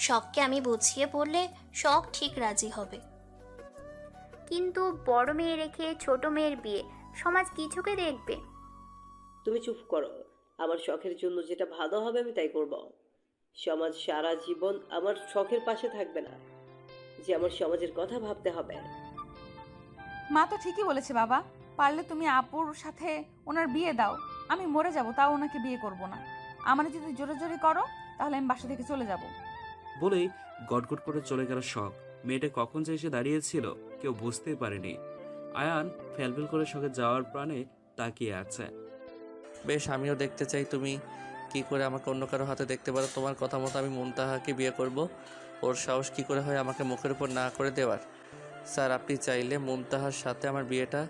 শখকে আমি বুঝিয়ে বললে শখ ঠিক রাজি হবে। কিন্তু বড় মেয়ে রেখে ছোট মেয়ের বিয়ে, সমাজ কিছুকে দেখবে। তুমি চুপ করো। আমার শখের জন্য যেটা ভালো হবে আমি তাই করব। সমাজ সারা জীবন আমার শখের পাশে থাকবে না, যে আমার সমাজের কথা ভাবতে হবে। মা তো ঠিকই বলেছে বাবা, পারলে তুমি আপুর সাথে ওনার বিয়ে দাও। আমি মরে যাব তাও ওনাকে বিয়ে করব না। আমার যদি জোরে জোরে করো তাহলে আমি বাসা থেকে চলে যাব। বলেই গটগট করে চলে গেল শখ। মেয়েটা কখন যে এসে দাঁড়িয়েছিল কেউ বুঝতেই পারেনি। আয়ান ফেলফেল করে শখের যাওয়ার প্রাণে তাকিয়ে আছে। বেশ, আমিও দেখতে চাই তুমি কি করে আমাকে অন্য কারো হাতে দেখতে পারো। তোমার কথা মতো আমি মুনতাহাকে বিয়ে করব। ওর সাহস কি করে হয় আমাকে মুখের উপর না করে দেওয়ার। স্যার, আপনি চাইলে মুনতাহার সাথে আমার বিয়েটা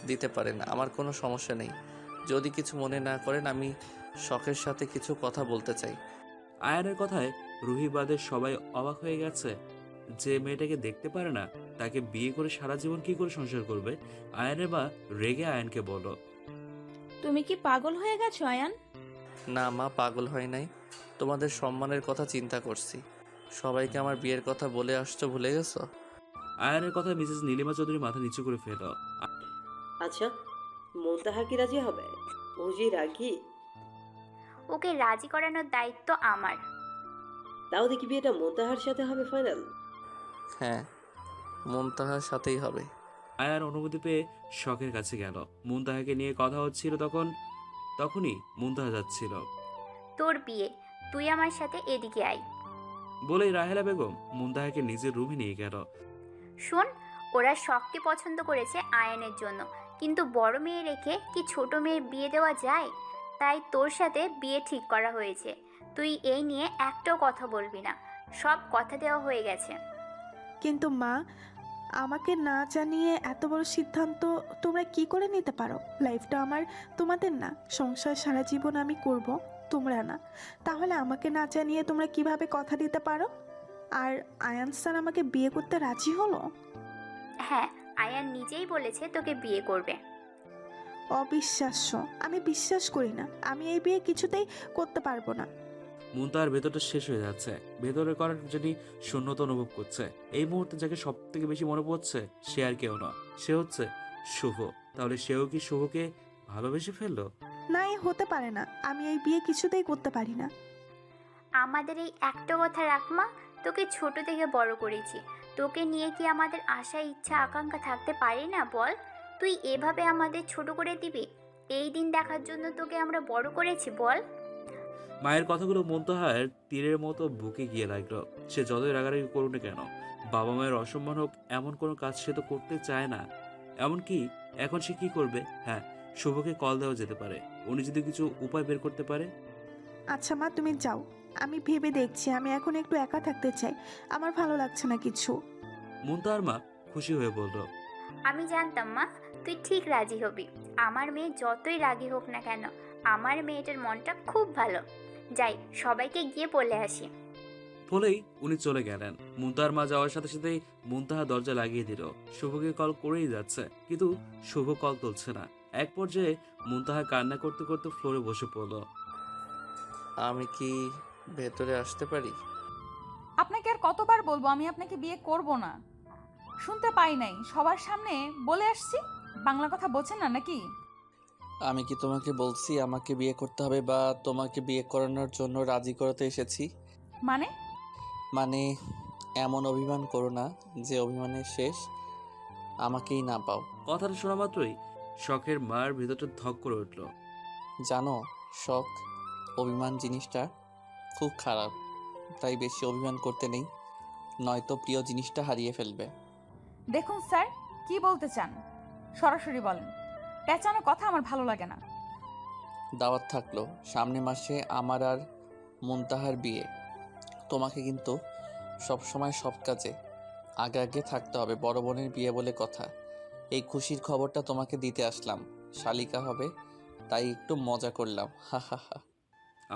দিতে পারেন, আমার কোনো সমস্যা নেই। যদি কিছু মনে না করেন, আমি শখের সাথে কিছু কথা বলতে চাই। আয়ানের কথায় রুহি বাদে সবাই অবাক হয়ে গেছে। যে মেয়েটাকে দেখতে পারে না তাকে বিয়ে করে সারা জীবন কি করে সংসার করবে? আয়ানের মা রেগে আয়ানকে বলল, তুমি কি পাগল হয়ে গেছো আয়ান? না মা, পাগল হয় নাই। তোমাদের সম্মানের কথা চিন্তা করছি। সবাইকে আমার বিয়ের কথা বলে আসছো, ভুলে গেছো? আয়ানের কথায় মিসেস নীলিমা চৌধুরী মাথা নিচু করে ফেল। আচ্ছা, মোন্তাহা কি রাজি হবে? ও যে রাগি। ওকে রাজি করানোর দায়িত্ব আমার। তাও দেখি বিয়েটা মোন্তাহার সাথে হবে ফাইনাল। হ্যাঁ, মুনতাহার সাথেই হবে। আয়ান অনুমতি পেয়ে শখের কাছে গেল। মুনতাহাকে নিয়ে কথা হচ্ছিল তখনই মুনতাহা যাচ্ছিল। তোর বিয়ে, তুই আমার সাথে এদিকে আয়। বলেই রাহেলা বেগম মুনতাহাকে নিজের রুমে নিয়ে গেল। শোন, ওরা শখকে পছন্দ করেছে আয়ানের জন্য, কিন্তু বড় মেয়ে রেখে কি ছোট মেয়ের বিয়ে দেওয়া যায়? তাই তোর সাথে বিয়ে ঠিক করা হয়েছে। তুই এই নিয়ে একটাও কথা বলবি না, সব কথা দেওয়া হয়ে গেছে। কিন্তু মা, আমাকে না জানিয়ে এত বড় সিদ্ধান্ত তোমরা কি করে নিতে পারো? লাইফটা আমার, তোমাদের না। সংসার সারা জীবন আমি করব, তোমরা না। তাহলে আমাকে না জানিয়ে তোমরা কিভাবে কথা দিতে পারো? আর আয়ান স্যার আমাকে বিয়ে করতে রাজি হলো? হ্যাঁ, আয়ান নিজেই বলেছে তোকে বিয়ে করবে। অবিশ্বাস্য, আমি বিশ্বাস করি না। আমি এই বিয়ে কিছুতেই করতে পারবো না। মুনতাহার ভেতরটা শেষ হয়ে যাচ্ছে। ভেতরের করার যিনি শূন্যতা অনুভব করছে। এই মুহূর্তে যাকে সব থেকে বেশি মনে পড়ছে সে আর কেউ না, সে হচ্ছে শুভ। তাহলে সেও কি শুভকে ভালোবেসে ফেললো? না, এ হতে পারে না। আমি এই বিয়ে কিছুতেই করতে পারি না। আমাদের এই একটা কথা রাখ মা, তোকে ছোট থেকে বড় করেছি। তোকে নিয়ে কি আমাদের আশা, ইচ্ছা, আকাঙ্ক্ষা থাকতে পারে না বল? তুই এভাবে আমাদের ছোট করে দিবি? এই দিন দেখার জন্য তোকে আমরা বড় করেছি বল? মায়ের কথাগুলো মুনতাহার তীরের মতো বুকে গিয়ে লাগলো। সে যতই রাগারাগি করুক না কেন, বাবা মায়ের অসম্মান হোক এমন কোনো কাজ সে তো করতে চায় না। এমনকি এখন সে কি করবে? হ্যাঁ, শুভকে কল দেওয়া যেতে পারে, উনি যদি কিছু উপায় বের করতে পারে। আচ্ছা মা, তুমি যাও, আমি ভেবে দেখছি। আমি এখন একটু একা থাকতে চাই, আমার ভালো লাগছে না কিছু। মুনতাহার মা খুশি হয়ে বলল, আমি জানতাম মা, তুই ঠিক রাজি হবি। আমার মেয়ে যতই রাগী হোক না কেন, আমার মেয়েটার মনটা খুব ভালো। যাই, সবাইকে গিয়ে বলে আসি। বলেই উনি চলে গেলেন। মুনতাহার মা যাওয়ার সাথে সাথেই মুনতাহা দরজা লাগিয়ে দিল। শুভকে কল করেই যাচ্ছে, কিন্তু শুভ কল তুলছে না। এক পর্যায়ে মুনতাহা কান্না করতে করতে ফ্লোরে বসে পড়ল। আমি কি ভেতরে আসতে পারি? আপনাকে আর কতবার বলবো আমি আপনাকে বিয়ে করব না? শুনতে পাই নাই? সবার সামনে বলে আসছি। বাংলা কথা বোঝেন না নাকি? আমি কি তোমাকে বলছি আমাকে বিয়ে করতে হবে বা তোমাকে বিয়ে করানোর জন্য রাজি করাতে এসেছি? মানে? মানে এমন অভিমান করো না যে অভিমানের শেষ আমাকেই না পাও। কথাটা শোনা মাত্রই শখের মার ভেতরটা ধক করে উঠল। জানো শখ, অভিমান জিনিসটা খুব খারাপ। তাই বেশি অভিমান করতে নেই, নয়তো প্রিয় জিনিসটা হারিয়ে ফেলবে। দেখুন স্যার, কি বলতে চান সরাসরি বলেন। পেঁচানো কথা আমার ভালো লাগে না। দাওয়াত থাকলো, সামনে মাসে আমার আর মুনতাহার বিয়ে। তোমাকে কিন্তু সব সময় সব কাজে আগে আগে থাকতে হবে। বড় বোনের বিয়ে বলে কথা। এই খুশির খবরটা তোমাকে দিতে আসলাম। শালিকা হবে তাই একটু মজা করলাম, হা হা হা।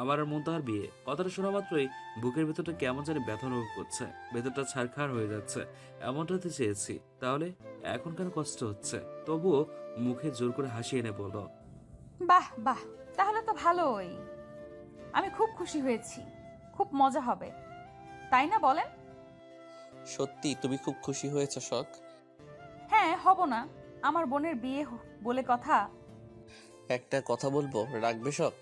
আমার আর মুনতাহার বিয়ে, কথাটা শোনা মাত্রই বুকের ভেতরটা কেমন জানি ব্যথা অনুভব করছে। ভেতরটা ছারখার হয়ে যাচ্ছে। এমনটা হতে চেয়েছি, তাহলে এখন কেন কষ্ট হচ্ছে? তবুও মুখে জোর করে হাসি এনে বলল, বাহ বাহ, তাহলে তো ভালোই। আমি খুব খুশি হয়েছি, খুব মজা হবে। তাই না বলেন? সত্যি তুমি খুব খুশি হয়েছো শখ? হ্যাঁ, হব না? আমার বোনের বিয়ে বলে কথা। একটা কথা বলবো, রাখবে শখ?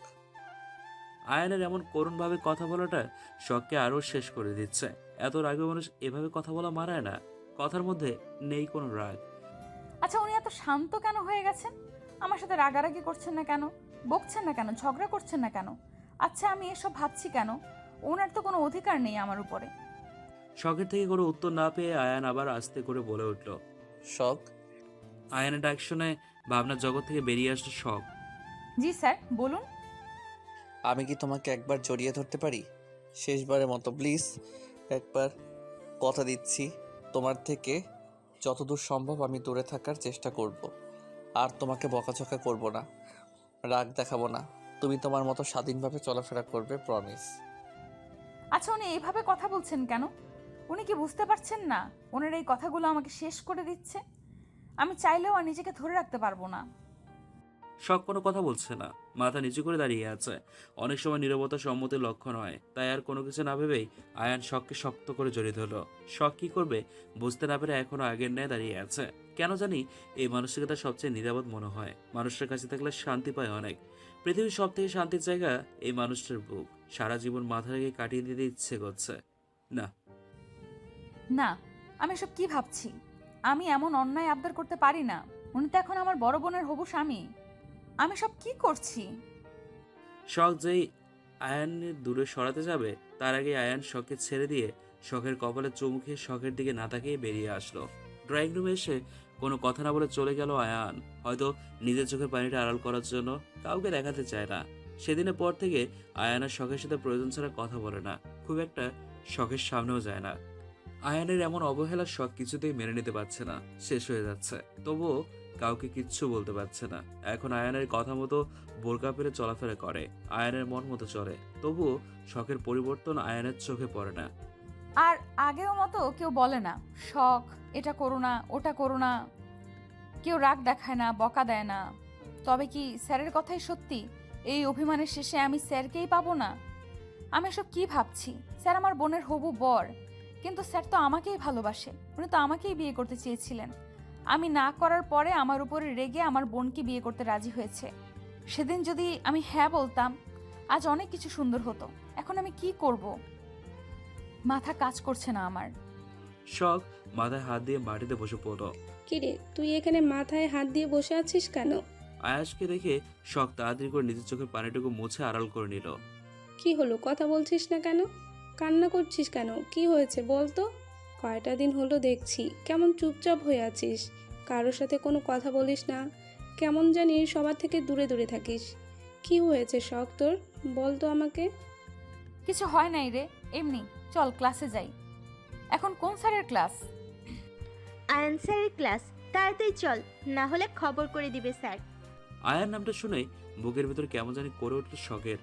আয়ানের এমন করুণভাবে কথা বলাটা শখকে আরও শেষ করে দিচ্ছে। এত রাগে মানুষ এভাবে কথা বলা মানায় না। কথার মধ্যে নেই কোনো রাগ। আচ্ছা, উনি এত শান্ত কেন হয়ে গেছেন? আমার সাথে রাগারাগি করছেন না কেন? বকছেন না কেন? ঝগড়া করছেন না কেন? আচ্ছা, আমি এসব ভাবছি কেন? ওনার তো কোনো অধিকার নেই আমার উপরে। শখের থেকে কোনো উত্তর না পেয়ে আয়ান আবার আস্তে করে বলে উঠল। শখ, আয়ানের ডাক শুনে ভাবনার জগৎ থেকে বেরিয়ে আসলো শখ। জি স্যার, বলুন। আমি কি তোমাকে একবার জড়িয়ে ধরতে পারি? শেষবারের মতো প্লিজ, একবার। কথা দিচ্ছি, তোমার থেকে যতদূর সম্ভব আমি দূরে থাকার চেষ্টা করব। আর তোমাকে বকাঝকা করব না, রাগ দেখাবো না। তুমি তোমার মতো স্বাধীনভাবে চলাফেরা করবে, প্রমিস। আচ্ছা, উনি এইভাবে কথা বলছেন কেন? উনি কি বুঝতে পারছেন না ওনার এই কথাগুলো আমাকে শেষ করে দিচ্ছে? আমি চাইলেও আর নিজেকে ধরে রাখতে পারবো না। শখ কোনো কথা বলছে না, মাথা নিচু করে দাঁড়িয়ে আছে। অনেক সময় নীরবতা সম্মতির লক্ষণ হয়, তাই আর কোনো কিছু না ভেবেই আয়ান শখকে শক্ত করে জড়িয়ে ধরল। শখ কি করবে বুঝতে না পেরে এখনো আগের ন্যায় দাঁড়িয়ে আছে। কেন জানি এই মানুষটাকে তার সবচেয়ে নিরাপদ মনে হয়। মানুষটার কাছে থাকলে শান্তি পায় অনেক। পৃথিবীর সব থেকে শান্তির জায়গা এই মানুষটার বুক। সারা জীবন মাথা রেখে কাটিয়ে দিতে ইচ্ছে করছে। না, না, আমি এসব কি ভাবছি? আমি এমন অন্যায় আবদার করতে পারি না। উনি তো এখন আমার বড় বোনের হবু স্বামী। আমি সব কি করছি? শখ যেই আয়ানের দূরে সরাতে যাবে তার আগে আয়ান শখকে ছেড়ে দিয়ে শখের কপালে চুমু খেয়ে শখের দিকে না তাকিয়ে বেরিয়ে আসলো। ড্রয়িং রুমে এসে কোনো কথা না বলে চলে গেল আয়ান। হয়তো নিজের চোখের পানিটা আড়াল করার জন্য, কাউকে দেখাতে চায় না। সেদিনের পর থেকে আয়ানের শখের সাথে প্রয়োজন ছাড়া কথা বলে না, খুব একটা শখের সামনেও যায় না। আয়ানের এমন অবহেলার শখ কিছুতেই মেনে নিতে পারছে না, শেষ হয়ে যাচ্ছে। তবুও কাউকে কিচ্ছু বলতে পারছে না। এখন আয়ানের কথা মতো বোরকা পরে চলাফেরা করে, আয়ানের মন মতো চলে। তবুও শখের পরিবর্তন আয়ানের চোখে পড়ে না। আর আগেও মতো কেউ বলে না শখ এটা করো না, ওটা করো না। কেউ রাগ দেখায় না, বকা দেয় না। তবে কি স্যারের কথাই সত্যি? এই অভিমানের শেষে আমি স্যারকেই পাবো না? আমি এসব কি ভাবছি? স্যার আমার বোনের হবু বর, কিন্তু স্যার তো আমাকেই ভালোবাসে। উনি তো আমাকেই বিয়ে করতে চেয়েছিলেন। আমি না করার পরে আমার উপরে রেগে আমার বোনকে বিয়ে করতে রাজি হয়েছে। সেদিন যদি আমি হ্যাঁ বলতাম, আজ অনেক কিছু সুন্দর হতো। এখন আমি কি করব? মাথা কাজ করছে না আমার। শখ মাথায় হাত দিয়ে মাটিতে বসে পড়ল। কিরে, তুই এখানে মাথায় হাত দিয়ে বসে আছিস কেন? আয়াসকে দেখে শখ তাড়াতাড়ি করে নিজের চোখের পানিটুকু মুছে আড়াল করে নিল। কি হলো, কথা বলছিস না কেন? কান্না করছিস কেন? কি হয়েছে বল তো? কয়টা দিন হলো দেখছি কেমন চুপচাপ হয়ে আছিস, কারোর সাথে কোনো কথা বলিস না, কেমন জানি সবার থেকে দূরে দূরে থাকিস। কি হয়েছে শখ তোর, বল তো আমাকে। কিছু হয় নাই রে, এমনি। চল ক্লাসে যাই। এখন কোন স্যারের ক্লাস? আনসারের ক্লাস। তাড়াতাড়ি চল, না হলে খবর করে দিবে স্যার। আয়ার নামটা শুনে বুকের ভিতর কেমন জানি করে উঠল শখের।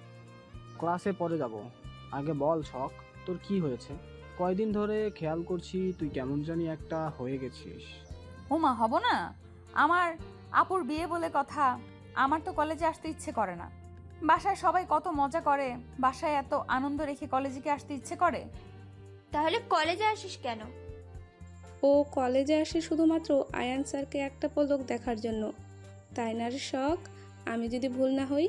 ক্লাসে পরে যাব, আগে বল শখ, তোর কি হয়েছে? কয়দিন ধরে খেয়াল করছি তুই কেমন জানি একটা হয়ে গেছিস। ওমা, হব না? আমার আপুর বিয়ে বলে কথা। আমার তো কলেজে আসতে ইচ্ছে করে না। বাসায় সবাই কত মজা করে, বাসায় এত আনন্দ রেখে কলেজে কি আসতে ইচ্ছে করে? তাহলে কলেজে আসিস কেন? ও কলেজে আসে শুধুমাত্র আয়ান স্যারকে একটা পলক দেখার জন্য, তাই না রে শখ? আমি যদি ভুল না হই।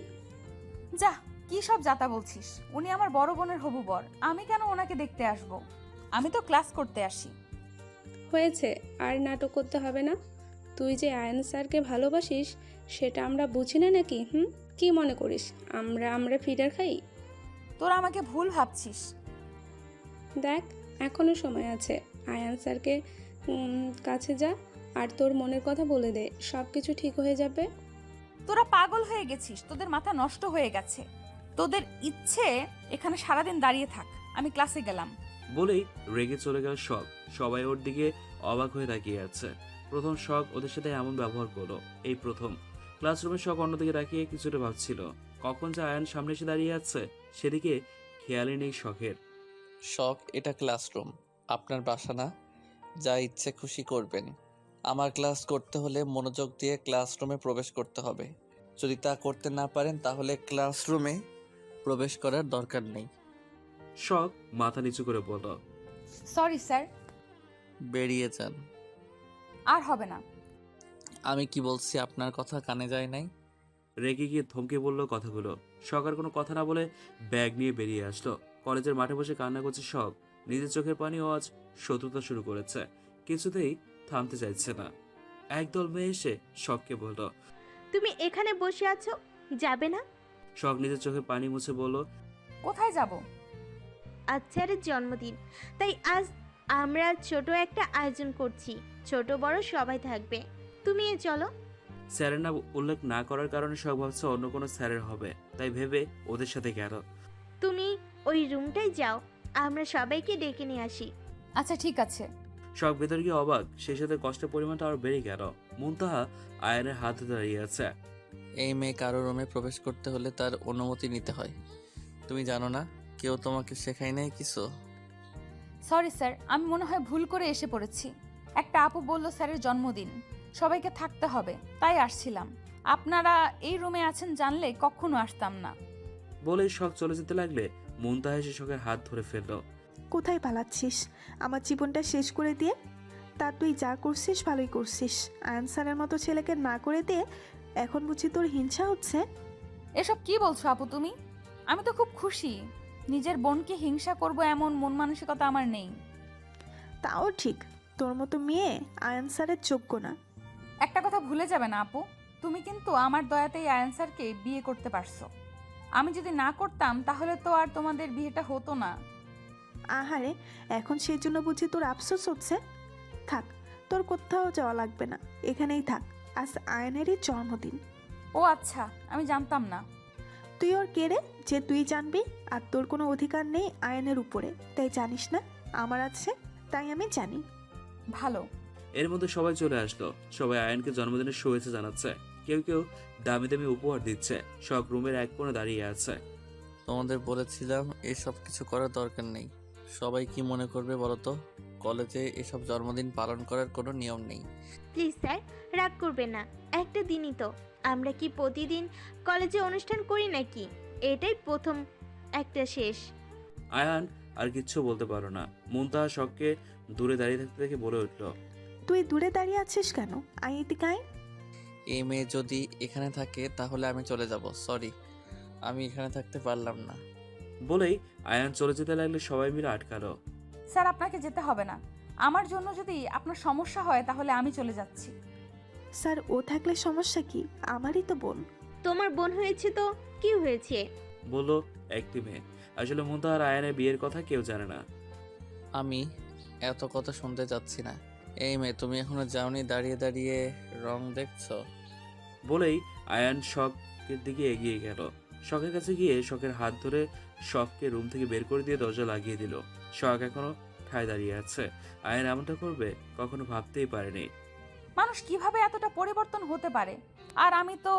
যা, কি সব যাতা বলছিস? উনি আমার বড় বোনের হবু বর, আমি কেন ওনাকে দেখতে আসব? আমি তো ক্লাস করতে আসি। হয়েছে, আর নাটক করতে হবে না। তুই যে আয়ান স্যারকে ভালোবাসিস সেটা আমরা বুঝি না নাকি? কি মনে করিস আমরা ফিডার খাই? তোরা আমাকে ভুল ভাবছিস। দেখ, এখনো সময় আছে। আয়ান স্যারকে কাছে যা আর তোর মনের কথা বলে দে, সব কিছু ঠিক হয়ে যাবে। তোরা পাগল হয়ে গেছিস, তোদের মাথা নষ্ট হয়ে গেছে। তোদের ইচ্ছে এখানে সারাদিন দাঁড়িয়ে থাক, আমি ক্লাসে গেলাম। বলেই রেগে চলে গেল শখ। সবাই ওর দিকে অবাক হয়ে তাকিয়ে আছে। প্রথম শখ ওদের সাথে এমন ব্যবহার করলো, এই প্রথম। ক্লাসরুমে শখ অন্যদিকে তাকিয়ে কিছুটা ভাবছিল। কখন যে আয়ান সামনে এসে দাঁড়িয়ে আছে সেদিকে খেয়ালই নেই শখের। শখ, এটা ক্লাসরুম, আপনার বাসা না। যা ইচ্ছে খুশি করবেন। আমার ক্লাস করতে হলে মনোযোগ দিয়ে ক্লাসরুমে প্রবেশ করতে হবে। যদি তা করতে না পারেন তাহলে ক্লাসরুমে প্রবেশ করার দরকার নেই। শখ মাথা নিচু করে বলল, সরি স্যার। বেরিয়ে যান। আর হবে না। আমি কি বলছি আপনার কথা কানে যায় নাই? রেগে গিয়ে ধমকে বলল কথাগুলো। শখ আর কোনো কথা না বলে ব্যাগ নিয়ে বেরিয়ে আসলো। কলেজের মাঠে বসে কান্না করছে শখ। নিজের চোখের পানিও আজ শত্রুতা শুরু করেছে, কিছুতেই থামতে চাইছে না। একদল মেয়ে এসে শখকে বলল। তুমি এখানে বসে আছো, যাবে না? শখ নিজের চোখে পানি মুছে বলল, কোথায় যাব? আজ স্যারের জন্মদিন, তাই আজ আমরা ছোট একটা আয়োজন করছি। ছোট বড় সবাই থাকবে, তুমি চলো। স্যারের নাম উল্লেখ না করার কারণে শখ ভাবছে অন্য কোনো স্যারের হবে, তাই ভেবে ওদের সাথে গেল। তুমি ওই রুমটায় যাও, আমরা সবাইকে ডেকে নিয়ে আসি। আচ্ছা ঠিক আছে। শখ ভেতর গিয়ে অবাক, সেই সাথে কষ্টের পরিমাণটা আরো বেড়ে গেল। মুনতাহা আয়ানের হাতে দাঁড়িয়ে আছে। এই মেয়ে কারো রুমে প্রবেশ করতে হলে তার অনুমতি নিতে হয়। তুমি জানো না? কেউ তোমাকে শেখায় নাই কিছু? সরি স্যার, আমি মনে হয় ভুল করে এসে পড়েছি। একটা আপু বলল স্যারের জন্মদিন, সবাইকে থাকতে হবে, তাই আসছিলাম। আপনারা এই রুমে আছেন জানলে কখনো আসতাম না। বলেই শখ চলে যেতে লাগলে মুনতাহা এসে শখের হাত ধরে ফেললো। কোথায় পালাচ্ছিস আমার জীবনটা শেষ করে দিয়ে? তা তুই যা করছিস ভালোই করছিস। আনসারের মতো ছেলেকে না করে দিয়ে এখন বুঝি তোর হিংসা হচ্ছে? এসব কি বলছো আপু তুমি? আমি তো খুব খুশি। নিজের বোনকে হিংসা করব এমন মন মানসিকতা আমার নেই। তাও ঠিক, তোর মতো মেয়ে আয়ান স্যারের যোগ্য না। একটা কথা ভুলে যাবে না আপু, তুমি কিন্তু আমার দয়াতেই আয়ান স্যারকে বিয়ে করতে পারছো। আমি যদি না করতাম তাহলে তো আর তোমাদের বিয়েটা হতো না। আহারে, এখন সেই জন্য বুঝি তোর আফসোস হচ্ছে? থাক, তোর কোথাও যাওয়া লাগবে না, এখানেই থাক। আজ আয়নেরই জন্মদিন। ও আচ্ছা, আমি জানতাম না। তুই ওর কে রে যে তুই জানবি? আর তোর কোনো অধিকার নেই আয়নের উপরে, তাই জানিস না? আমার আছে, তাই আমি জানি। ভালো। এর মধ্যে সবাই চলে আসলো। সবাই আয়ানকে জন্মদিনের শুভেচ্ছা জানাচ্ছে। কেউ কেউ দামি দামি উপহার দিচ্ছে। শখ রুমের এক কোণে দাঁড়িয়ে আছে। তোমাদের বলেছিলাম এসব কিছু করার দরকার নেই। সবাই কি মনে করবে বলো তো? কলেজে এসব জন্মদিন পালন করার কোনো নিয়ম নেই। প্লিজ স্যার, রাগ করবে না। একটা দিনই তো, আমরা কি প্রতিদিন কলেজে অনুষ্ঠান করি নাকি? এটাই প্রথম, একটা শেষ। আয়ান আর কিচ্ছু বলতে পারো না। মুনতাহা শখকে দূরে দাঁড়িয়ে থাকতে দেখে বলে উঠল। তুই দূরে দাঁড়িয়ে আছিস কেন? আয় এদিকে আয়। এই মেয়ে যদি এখানে থাকে তাহলে আমি চলে যাব। সরি, আমি এখানে থাকতে পারলাম না। বলেই আয়ান চলে যেতে লাগলে সবাই মিলে আটকালো। স্যার আপনাকে যেতে হবে না। আমার জন্য যদি আপনার সমস্যা হয় তাহলে আমি চলে যাচ্ছি। স্যার, ও থাকলে সমস্যা কি? আমারই তো বোন। তোমার বোন হয়েছে তো কি হয়েছে? বলল একটি মেয়ে। আসলে মুনতাহা আর আয়ানের বিয়ের কথা কেউ জানে না। আমি এত কথা শুনতে চাচ্ছি না। এই মেয়ে, তুমি এখনো যাওনি, দাঁড়িয়ে দাঁড়িয়ে রং দেখছো? বলেই আয়ান শখের দিকে এগিয়ে গেল। শখের কাছে গিয়ে শখের হাত ধরে শখকে রুম থেকে বের করে দিয়ে দরজা লাগিয়ে দিল। শখ এখনো ঠায় দাঁড়িয়ে আছে। আয়ান এমনটা করবে কখনো ভাবতেই পারেনি। মানুষ কিভাবে এতটা পরিবর্তন হতে পারে? আর আমি তো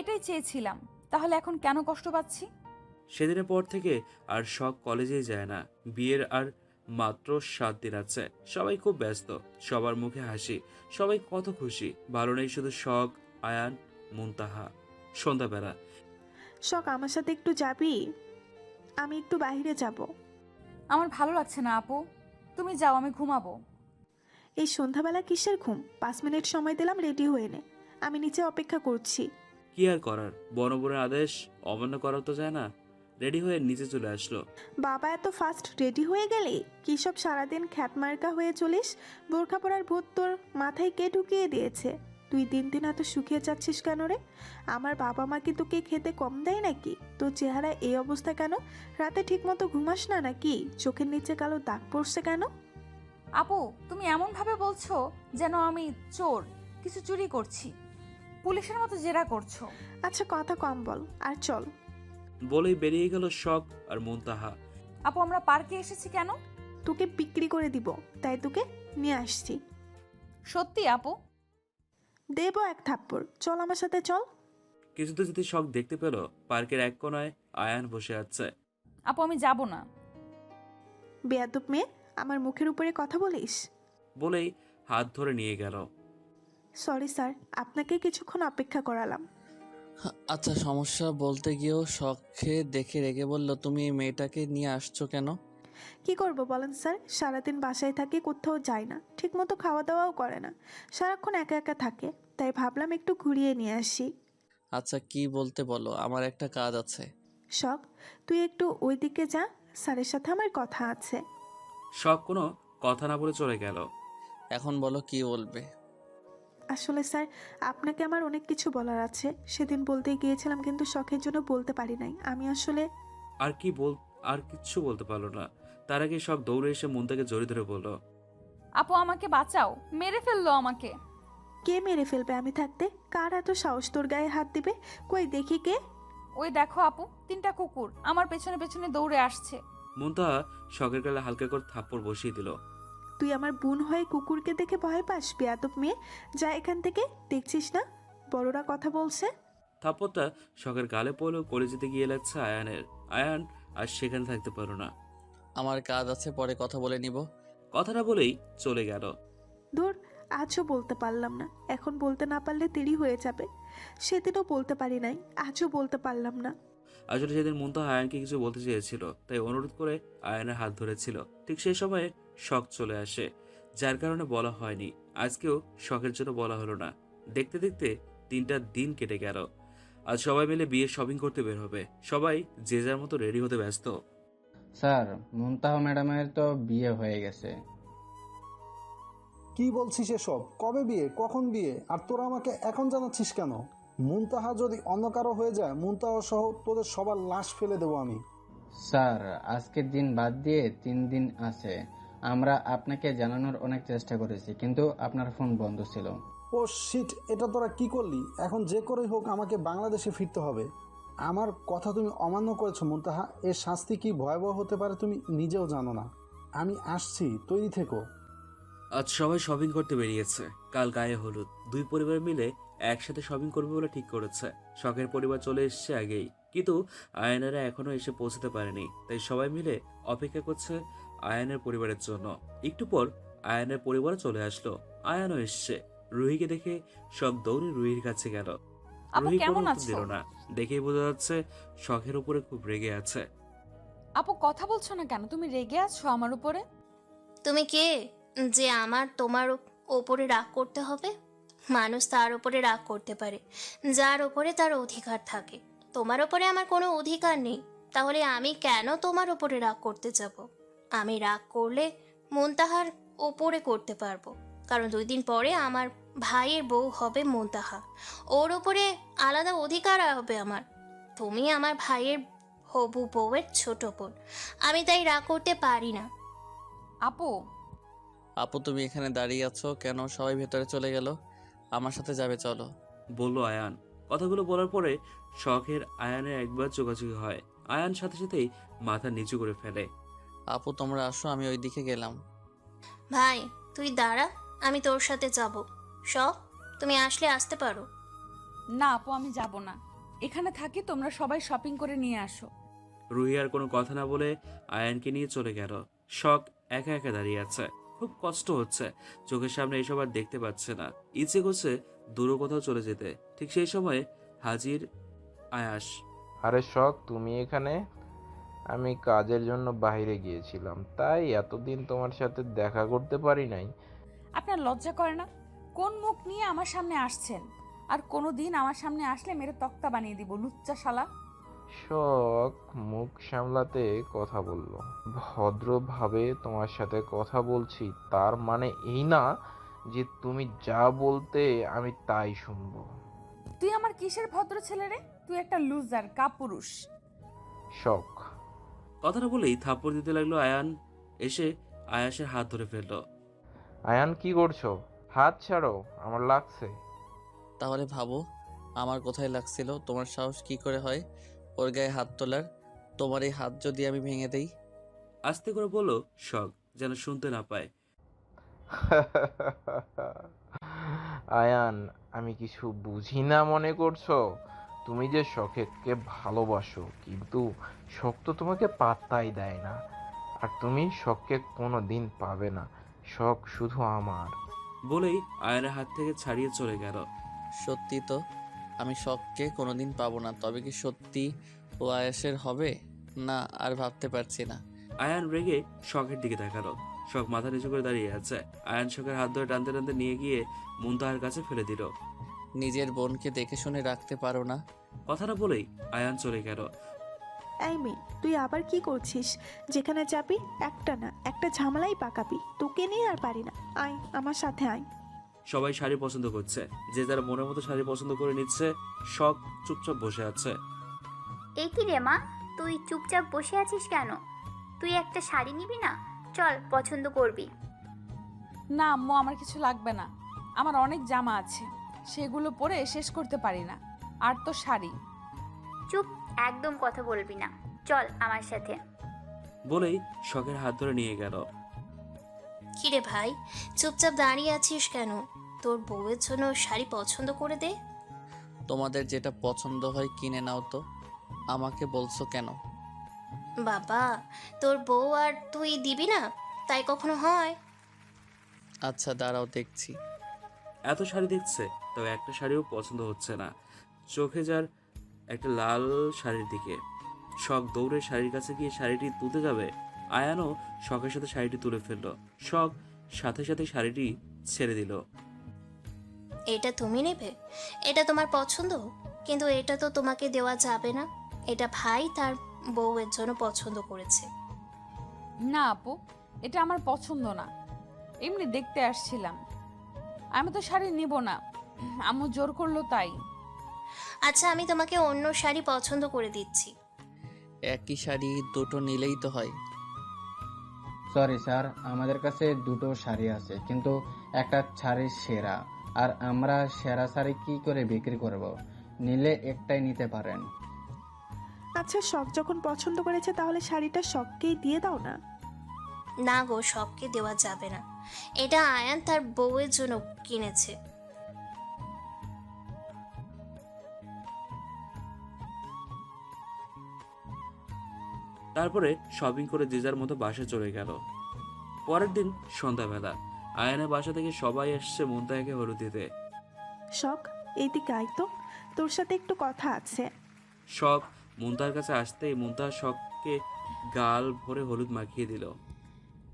এটাই চেয়েছিলাম। তাহলে এখন কেন কষ্ট পাচ্ছি? সেদিনের পর থেকে আর শখ কলেজেই যায় না। বিয়ের আর মাত্র 7 দিন আছে। সবাই খুব ব্যস্ত, সবার মুখে হাসি, সবাই কত খুশি। ভালো নেই শুধু শখ, আয়ান, মুনতাহা। সন্ধ্যাবেলা শখ, আমার সাথে একটু যাবি? আমি একটু বাইরে যাব। আমার ভালো লাগছে না আপু, তুমি যাও, আমি ঘুমাবো। এই সন্ধ্যাবেলা কিসের ঘুম? 5 মিনিট সময় দিলাম, রেডি হয়ে নে। আমি নিচে অপেক্ষা করছি। কি আর করার, বনবনের আদেশ অমান্য করা তো যায় না। রেডি হয়ে নিচে চলে আসলো। বাবা, এত ফাস্ট রেডি হয়ে গেলি? কি সব সারাদিন খ্যাতমার্কা হয়ে চলিস? বোরখা পরার ভূত তোর মাথায় কে ঢুকিয়ে দিয়েছে? তুই দিন দিন এত শুকিয়ে যাচ্ছিস কেন রে? আমার বাবা মা কি তোকে খেতে কম দেয় নাকি? তোর চেহারা এই অবস্থা কেন? রাতে ঠিক মতো ঘুমাস না নাকি? চোখের নিচে কালো দাগ পড়ছে কেন? আপু, তুমি এমন ভাবে বলছো যেন আমি চোর, কিছু চুরি করছি। পুলিশের মতো জেরা করছো। আচ্ছা, কথা কম বল আর চল। বলেই বেরিয়ে গেল শখ আর মুনতাহা। আপু, আমরা পার্কে এসেছি কেন? তোকে বিক্রি করে দিব, তাই তোকে নিয়ে আসছি। সত্যি আপু? দেবো এক থাপ্পড়। চল আমার সাথে চল। কিছুতে যদি শখ দেখতে পেল পার্কের এক কোনায় আয়ান বসে আছে। আপু, আমি যাব না। বেয়াদব মেয়ে, আমার মুখের উপরে কথা বলিস? বলেই হাত ধরে নিয়ে গেল। সরি স্যার, আপনাকে কিছুক্ষণ অপেক্ষা করালাম। আচ্ছা, সমস্যা বলতে গিয়েও শখে দেখে রেগে বলল, তুমি এই মেয়েটাকে নিয়ে আসছো কেন? কি করব বলেন স্যার, সারাদিন বাসায় থাকে, কোথাও যায় না, ঠিকমতো খাওয়া দাওয়াও করে না, সারাক্ষণ একা একা থাকে, তাই ভাবলাম একটু ঘুরিয়ে নিয়ে আসি। আচ্ছা, কি বলতে বলো, আমার একটা কাজ আছে। শখ, তুই একটু ওই দিকে যা, স্যারের সাথে আমার কথা আছে। শখ কোনো কথা না বলে চলে গেল। এখন বলো কি বলবে। আসলে স্যার, আপনাকে আমার অনেক কিছু বলার আছে, সেদিন বলতে গিয়েছিলাম কিন্তু শখের জন্য বলতে পারি নাই। আমি আসলে আর কি বল আর কিচ্ছু বলতে পারলো না। তার আগে শখ দৌড়ে এসে মুনতাকে জড়িয়ে ধরে বলল, আপু আমাকে বাঁচাও, মেরে ফেললো আমাকে। কে মেরে ফেলবে আমি থাকতে? কার এত সাহস তোর গায়ে হাত দিবে? কই দেখি কে। ওই দেখো আপু, 3টা কুকুর আমার পেছনে পেছনে দৌড়ে আসছে। মুনতা শখের গালে হালকা করে থাপ্পড় বসিয়ে দিল। তুই আমার বোন হয়ে কুকুরকে দেখে ভয় পাস? বেয়াদব মেয়ে, যা এখান থেকে। দেখছিস না বড়রা কথা বলছে? থাপ্পড়টা শখের গালে পড়লেও কলেজেতে গিয়ে লাগছে আয়ানের। আয়ান আর সেখানে থাকতে পারো না। আমার কাজ আছে, পরে কথা বলে নিব। কথাটা বলেই চলে গেল। ধুর, আজও বলতে পারলাম না। এখন বলতে না পারলে দেরি হয়ে যাবে। সেদিনও বলতে পারি নাই, আজও বলতে পারলাম না। আসলে সেদিন মুনতা আয়ানকে কিছু বলতে চেয়েছিল, তাই অনুরোধ করে আয়ানের হাত ধরেছিল। ঠিক সেই সময়ে শখ চলে আসে, যার কারণে বলা হয়নি। আজকেও শখের জন্য বলা হলো না। দেখতে দেখতে 3টা দিন কেটে গেল। আজ সবাই মিলে বিয়ে শপিং করতে বের হবে। সবাই যে যার মতো রেডি হতে ব্যস্ত। স্যার, মুনতাহা ম্যাডামের তো বিয়ে হয়ে গেছে। কি বলছিস এসব? কবে বিয়ে, কখন বিয়ে, আর তোরা আমাকে এখন জানাচ্ছিস কেন? মুনতাহা যদি অন্য কারো হয়ে যায়, মুনতাহা সহ তোদের সবার লাশ ফেলে দেবো আমি। স্যার, আজকের দিন বাদ দিয়ে 3 দিন আছে। আমরা আপনাকে জানানোর অনেক চেষ্টা করেছি, কিন্তু আপনার ফোন বন্ধ ছিল। ও শিট, এটা তোরা কি করলি? এখন যে করেই হোক আমাকে বাংলাদেশে ফিরতে হবে। আমার কথা তুমি অমান্য করেছো মুনতাহা। এর শাস্তি কি ভয়াবহ হতে পারে তুমি নিজেও জানো না। আমি আসছি, তৈরি থেকো। আজ সবাই শপিং করতে বেরিয়েছে। কাল গায়ে হলুদ। 2 পরিবার মিলে একসাথে শপিং করবে বলে ঠিক করেছে। শখের পরিবার চলে এসেছে আগেই, কিন্তু আয়ানেরা এখনো এসে পৌঁছতে পারেনি। তাই সবাই মিলে অপেক্ষা করছে আয়ানের পরিবারের জন্য। একটু পর আয়ানের পরিবার চলে আসলো। আয়ানও এসছে। রুহিকে দেখে শখ দৌড়ে রুহির কাছে গেল। আপু রুহি কেমন কোনো উত্তর আছো? দিল না। দেখেই বোঝা যাচ্ছে শখের উপরে খুব রেগে আছে। আপু কথা বলছো না কেন? তুমি রেগে আছো আমার উপরে? তুমি কে যে আমার তোমার ওপরে রাগ করতে হবে? মানুষ তার ওপরে রাগ করতে পারে যার ওপরে তার অধিকার থাকে। তোমার ওপরে আমার কোনো অধিকার নেই, তাহলে আমি কেন তোমার ওপরে রাগ করতে যাব? আমি রাগ করলে মুনতাহার ওপরে করতে পারবো, কারণ 2 দিন পরে আমার ভাইয়ের বউ হবে মুনতাহা। ওর ওপরে আলাদা অধিকার হবে আমার। তুমি আমার ভাইয়ের হবু বউয়ের ছোট বোন, আমি তাই রাগ করতে পারি না। আপু আপু, তুমি এখানে দাঁড়িয়ে আছো কেন? সবাই ভেতরে চলে গেল, আমার সাথে যাবে, চলো। বলল আয়ান। কথাগুলো বলার পরে শখের আয়ানের একবার চোখাচোখি হয়। আয়ান সাথে সাথেই মাথা নিচু করে ফেলে। আপু তোমরা আসো, আমি ওই দিকে গেলাম। ভাই তুই দাঁড়া, আমি তোর সাথে যাব। সব তুমি আসলে আসতে পারো। না আপু, আমি যাব না। এখানে থাকি, তোমরা সবাই শপিং করে নিয়ে আসো। রুহি আর কোনো কথা না বলে আয়ানকে নিয়ে চলে গেল। শখ একা একা দাঁড়িয়ে আছে। খুব কষ্ট হচ্ছে। চোখের সামনে এসব আর দেখতে পাচ্ছে না। ইচ্ছে করছে দূরে কোথাও চলে যেতে। ঠিক সেই সময় হাজির আয়াস। আরে শখ, তুমি এখানে? আমি কাজের জন্য বাইরে গিয়েছিলাম, তাই এতদিন তোমার সাথে দেখা করতে পারি নাই। আপনার লজ্জা করে না? কোন মুখ নিয়ে আমার সামনে আসছেন? আর কোনো দিন আমার সামনে আসলে মেরে তক্তা বানিয়ে দিব, লুচ্চা শালা। শখ মুখ সামলাতে কথা বলল। ভদ্রভাবে তোমার সাথে কথা বলছি, তার মানে এই না যে তুমি যা বলতে আমি তাই শুনবো। তুই আমার কিসের ভদ্র ছেলে রে? তুই একটা লুজার, কাপুরুষ। শখ কথাটা বলেই থাপ্পড় দিতে লাগলো আয়ান। এসে আয়াসের হাত ধরে ফেললো। আয়ান, কি করছো? হাত ছাড়ো, আমার লাগছে। তাহলে ভাবো আমার কোথায় লাগছিল। তোমার সাহস কি করে হয় ওর গায়ে হাত তোলার? তোমার এই হাত যদি আমি ভেঙে দেই? আস্তে করে বলল শখ, যেন শুনতে না পায়। আয়ান, আমি কিছু বুঝি না মনে করছো? তুমি যে শখকে ভালোবাসো, কিন্তু শখ তো তোমাকে পাত্তাই দেয় না। আর তুমি শখকে কোনো দিন পাবে না। শখ শুধু আমার। বলেই আয়ানের হাত থেকে ছাড়িয়ে চলে গেল। সত্যি তো? আমি শখকে কোনোদিন পাবো না। তবে কি সত্যি ও আয়াসের হবে? না, আর ভাবতে পারছি না। আয়ান রেগে শখের দিকে তাকালো। শখ মাথা নিচু করে দাঁড়িয়ে আছে। আয়ান শখের হাত ধরে টানতে টানতে নিয়ে গিয়ে মুনতাহার কাছে ফেলে দিল। নিজের বোনকে দেখে শুনে রাখতে পারো না? কথাটা বলেই আয়ান চলে গেল। এই মেয়ে, তুই আবার কি করছিস? যেখানে যাবি একটা না একটা ঝামেলাই পাকাবি। তোকে নিয়ে আর পারি না। আয় আমার সাথে আয়। সবাই শাড়ি পছন্দ করছে, যে যারা মনের মতো শাড়ি পছন্দ করে নিচ্ছে। শখ চুপচাপ বসে আছে। এ কি রে মা, তুই চুপচাপ বসে আছিস কেন? তুই একটা শাড়ি নিবি না? চল, পছন্দ করবি। না আম্মু, আমার কিছু লাগবে না। আমার অনেক জামা আছে, সেগুলো পরে শেষ করতে পারি না। আর তো শাড়ি। চুপ, একদম কথা বলবি না। চল আমার সাথে। বলেই শখের হাত ধরে নিয়ে গেল। কিরে ভাই, চুপচাপ দাঁড়িয়ে আছিস কেন? তোর বউয়ের জন্য শাড়ি পছন্দ করে দে। তোমাদের যেটা পছন্দ হয় কিনে নাও তো, আমাকে বলছো কেন? বাবা, তোর বউ আর তুই দিবি না? তাই কখনো হয়? আচ্ছা দাঁড়াও, দেখছি। এত শাড়ি দেখছে, তবে একটা শাড়িও পছন্দ হচ্ছে না। চোখে যার একটা লাল শাড়ির দিকে। শখ দৌড়ে শাড়ির কাছে গিয়ে শাড়িটি তুলতে যাবে। আয়ানও শখের সাথে শাড়িটি তুলে ফেললো। শখ সাথে সাথে শাড়িটি ছেড়ে দিল। এটা তুমি নেবে? এটা তোমার পছন্দ, কিন্তু এটা তো তোমাকে দেওয়া যাবে না। এটা ভাই তার বউয়ের জন্য পছন্দ করেছে। না আপু, এটা আমার পছন্দ না। এমনি দেখতে আসছিলাম। আমি তো শাড়ি নিব না, আম্মু জোর করলো তাই। আচ্ছা, আমি তোমাকে অন্য শাড়ি পছন্দ করে দিচ্ছি। একই শাড়ি দুটো নিলেই তো হয়। সরি স্যার, আমাদের কাছে দুটো শাড়ি আছে, কিন্তু একটা শাড়ি সেরা, আর আমরা সেরা শাড়ি কি করে বিক্রি করব? নিলে একটাই নিতে পারেন। আচ্ছা, শখ যখন পছন্দ করেছে তাহলে শাড়িটা শখকেই দিয়ে দাও না। না গো, শখকে দেওয়া যাবে না। এটা আয়ান তার বউয়ের জন্য কিনেছে। তারপরে শপিং করে যে যার মতো বাসায় চলে গেল। পরের দিন সন্ধ্যাবেলা আয়ানের বাসা থেকে সবাই আসছে মুনতাহাকে হলুদ দিতে। শখ, এইদিকে আয় তো, তোর সাথে একটু কথা আছে। শখ মুনতাহার কাছে আসতেই মুনতাহা শখকে গাল ভরে হলুদ মাখিয়ে দিল।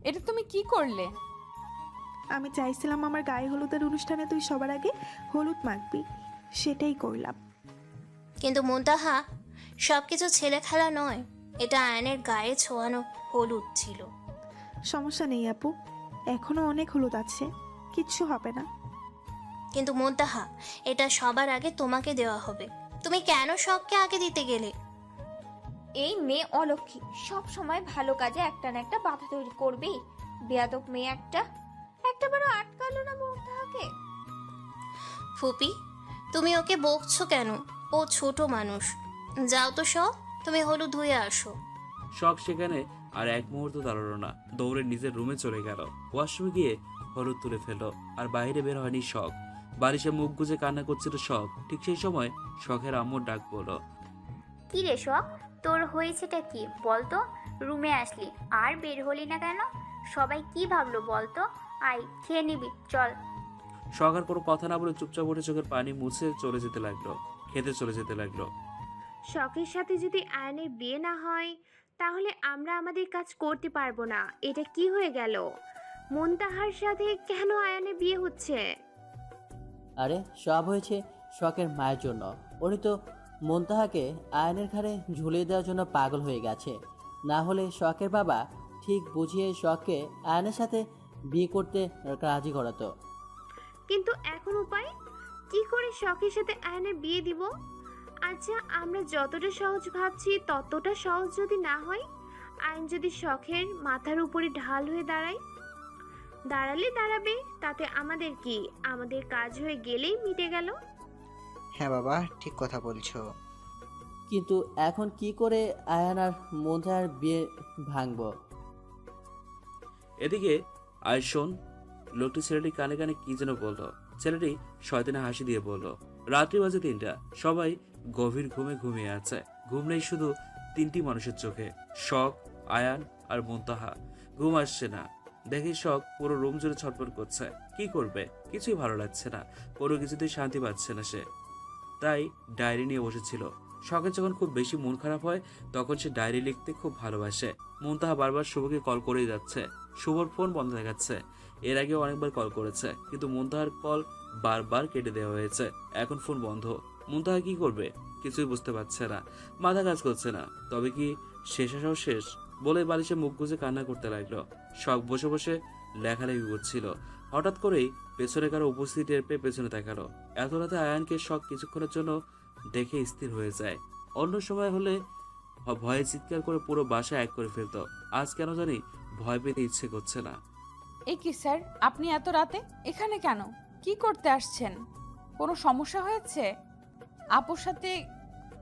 এটা তুমি কি করলে? আমি চাইছিলাম আমার গায়ে হলুদের অনুষ্ঠানে তুই সবার আগে হলুদ মাখবি, সেটাই করলাম। কিন্তু মুনতাহা, সবকিছু ছেলে খেলা নয়। এটা আয়ানের গায়ে ছোঁয়ানো হলুদ ছিল। সমস্যা নেই আপু, এখনো অনেক হলুদ আছে, কিচ্ছু হবে না। কিন্তু মুনতাহা, এটা সবার আগে তোমাকে দেওয়া হবে। তুমি কেন শখকে আগে দিতে গেলে? এই মেয়ে অলক্ষী, সব সময় ভালো কাজে একটা না একটা বাধা তৈরি করবেই। বেয়াদব মেয়ে একটা, একটাবারও আটকালো না মুনতাহাকে। ফুপি, তুমি ওকে বকছো কেন? ও ছোট মানুষ। যাও তো শখ, তুমি হলুদ ধুয়ে আসো। শখ সেখানে আর এক মুহূর্ত দাঁড়ালো না, দৌড়ে নিজের রুমে চলে গেল। ওয়াশরুমে গিয়ে হলুদ তুলে ফেললো। আর বাইরে বের হয়নি শখ। বালিশে মুখ গুজে কান্না করছিল শখ। ঠিক সেই সময় শখের আম্মুর ডাক পড়লো। কি রে শখ, তোর হয়েছেটা কি বলতো? রুমে আসলি আর বের হলি না কেন? সবাই কি ভাবলো বলতো? আয়, খেয়ে নিবি, চল। শখ আর কোনো কথা না বলে চুপচাপ উঠে চোখের পানি মুছে চলে যেতে লাগলো, খেতে চলে যেতে লাগলো। শখের সাথে যদি আয়নের বিয়ে না হয়, তাহলে আমরা আমাদের কাজ করতে পারবো না। এটা কি হয়ে গেল? মুনতাহার সাথে কেন আয়ানের বিয়ে হচ্ছে? আরে সব হয়েছে শখের মায়ের জন্য। উনি তো মুনতাহাকে আয়নের ঘাড়ে ঝুলিয়ে দেওয়ার জন্য পাগল হয়ে গেছে। না হলে শখের বাবা ঠিক বুঝিয়ে শখকে আয়নের সাথে বিয়ে করতে রাজি করাতো। কিন্তু এখন উপায় কি করে শখের সাথে আয়নের বিয়ে দিব? আচ্ছা, আমরা যতটা সহজ ভাবছি ততটা সহজ যদি না হয়, আয়ন যদি শখের মাথার উপরে ঢাল হয়ে দাঁড়ালে দাঁড়াবে, তাতে আমাদের কি? আমাদের কাজ হয়ে গেলেই মিটে গেল। হ্যাঁ বাবা, ঠিক কথা বলছো। কিন্তু এখন কি করে আয়ান আর মুনতাহার বিয়ে ভাঙবো? এদিকে আয়শন লোকটি ছেলেটি কানে কানে কি যেন বললো। ছেলেটি শয়তানে হাসি দিয়ে বলল। রাত্রি বাজে 3টা। সবাই গভীর ঘুমে ঘুমিয়ে আছে। ঘুম নেই শুধু 3টি মানুষের চোখে, শখ, আয়ান আর মুনতাহা। ঘুম আসছে না দেখে শখ পুরো রুম জুড়ে ছটফট করছে। কি করবে? কিছুই ভালো লাগছে না, কোনো কিছুতেই শান্তি পাচ্ছে না সে। তাই ডায়েরি নিয়ে বসেছিল। শখের যখন খুব বেশি মন খারাপ হয় তখন সে ডায়েরি লিখতে খুব ভালোবাসে। মুনতাহা বারবার শুভকে কল করেই যাচ্ছে। শুভর ফোন বন্ধ দেখাচ্ছে। এর আগেও অনেকবার কল করেছে, কিন্তু মুনতাহার কল বারবার কেটে দেওয়া হয়েছে। এখন ফোন বন্ধ। মুনতাহা কি করবে কিছুই বুঝতে পারছে না, মাথা কাজ করছে না। তবে কি শেষ আসাও শেষ? বলে বালিশে মুখ গুজে কান্না করতে লাগলো। শখ বসে বসে লেখালেখি করছিল। হঠাৎ করেই পেছনে কারো উপস্থিতি টের পেয়ে পেছনে তাকালো। এত রাতে আয়ানকে শখ কিছুক্ষণের জন্য দেখে স্থির হয়ে যায়। অন্য সময় হলে ভয়ে চিৎকার করে পুরো বাসা এক করে ফেলতো। আজ কেন জানি ভয় পেতে ইচ্ছে করছে না। এই কি স্যার, আপনি এত রাতে এখানে কেন? কি করতে আসছেন? কোনো সমস্যা হয়েছে? আপুর সাথে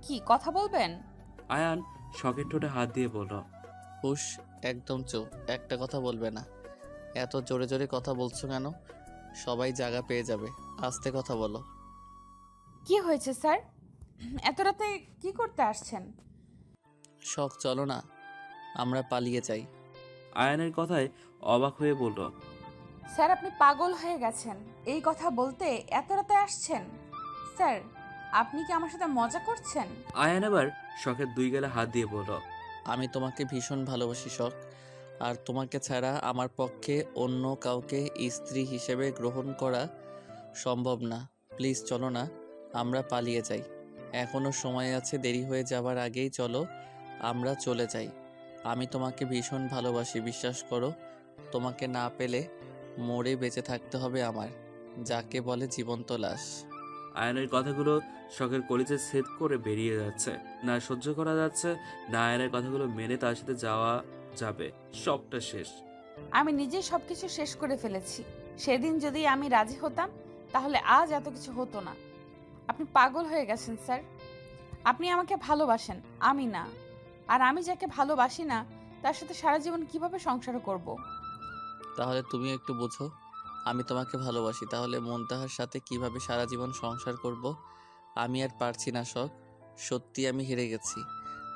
কি কথা বলবেন? আয়ান শখের ঠোঁটে হাত দিয়ে বলল, হুশ, একদম চুপ, একটা কথা বলবে না। এত জোরে জোরে কথা বলছো কেন? সবাই জায়গা পেয়ে যাবে, আস্তে কথা বলো। কি হয়েছে স্যার? এত রাতে কি করতে আসছেন? শখ, চলো না, আমরা পালিয়ে যাই। আয়ানের কথায় অবাক হয়ে বলল, স্যার আপনি পাগল হয়ে গেছেন, এই কথা বলতে এত রাতে আসছেন? স্যার আপনি কি আমার সাথে মজা করছেন? আয়ান এবার শখের দুই গালে হাত দিয়ে বলল, আমি তোমাকে ভীষণ ভালোবাসি শখ, আর তোমাকে ছাড়া আমার পক্ষে অন্য কাউকে স্ত্রী হিসেবে গ্রহণ করা সম্ভব না। প্লিজ চলো না, আমরা পালিয়ে যাই। এখনো সময় আছে, দেরি হয়ে যাবার আগেই চলো, আমরা চলে যাই। আমি তোমাকে ভীষণ ভালোবাসি, বিশ্বাস করো। তোমাকে না পেলে মরে বেঁচে থাকতে হবে আমার, যাকে বলে জীবন্ত লাশ। আয়নের কথাগুলো শখের কলিজে ছেদ করে বেরিয়ে যাচ্ছে। না সহ্য করা যাচ্ছে, না আয়নের কথাগুলো মেনে তার সাথে যাওয়া যাবে। সবটা শেষ। আমি নিজেই সবকিছু শেষ করে ফেলেছি। সেদিন যদি আমি রাজি হতাম তাহলে আজ এত কিছু হতো না। আপনি পাগল হয়ে গেছেন স্যার। আপনি আমাকে ভালোবাসেন, আমি না। আর আমি যাকে ভালোবাসি না তার সাথে সারা জীবন কিভাবে সংসার করব? তাহলে তুমি একটু বোঝো, আমি তোমাকে ভালোবাসি, তাহলে মুনতাহার সাথে কিভাবে সারা জীবন সংসার করব? আমি আর পারছি না শখ, সত্যি আমি হেরে গেছি।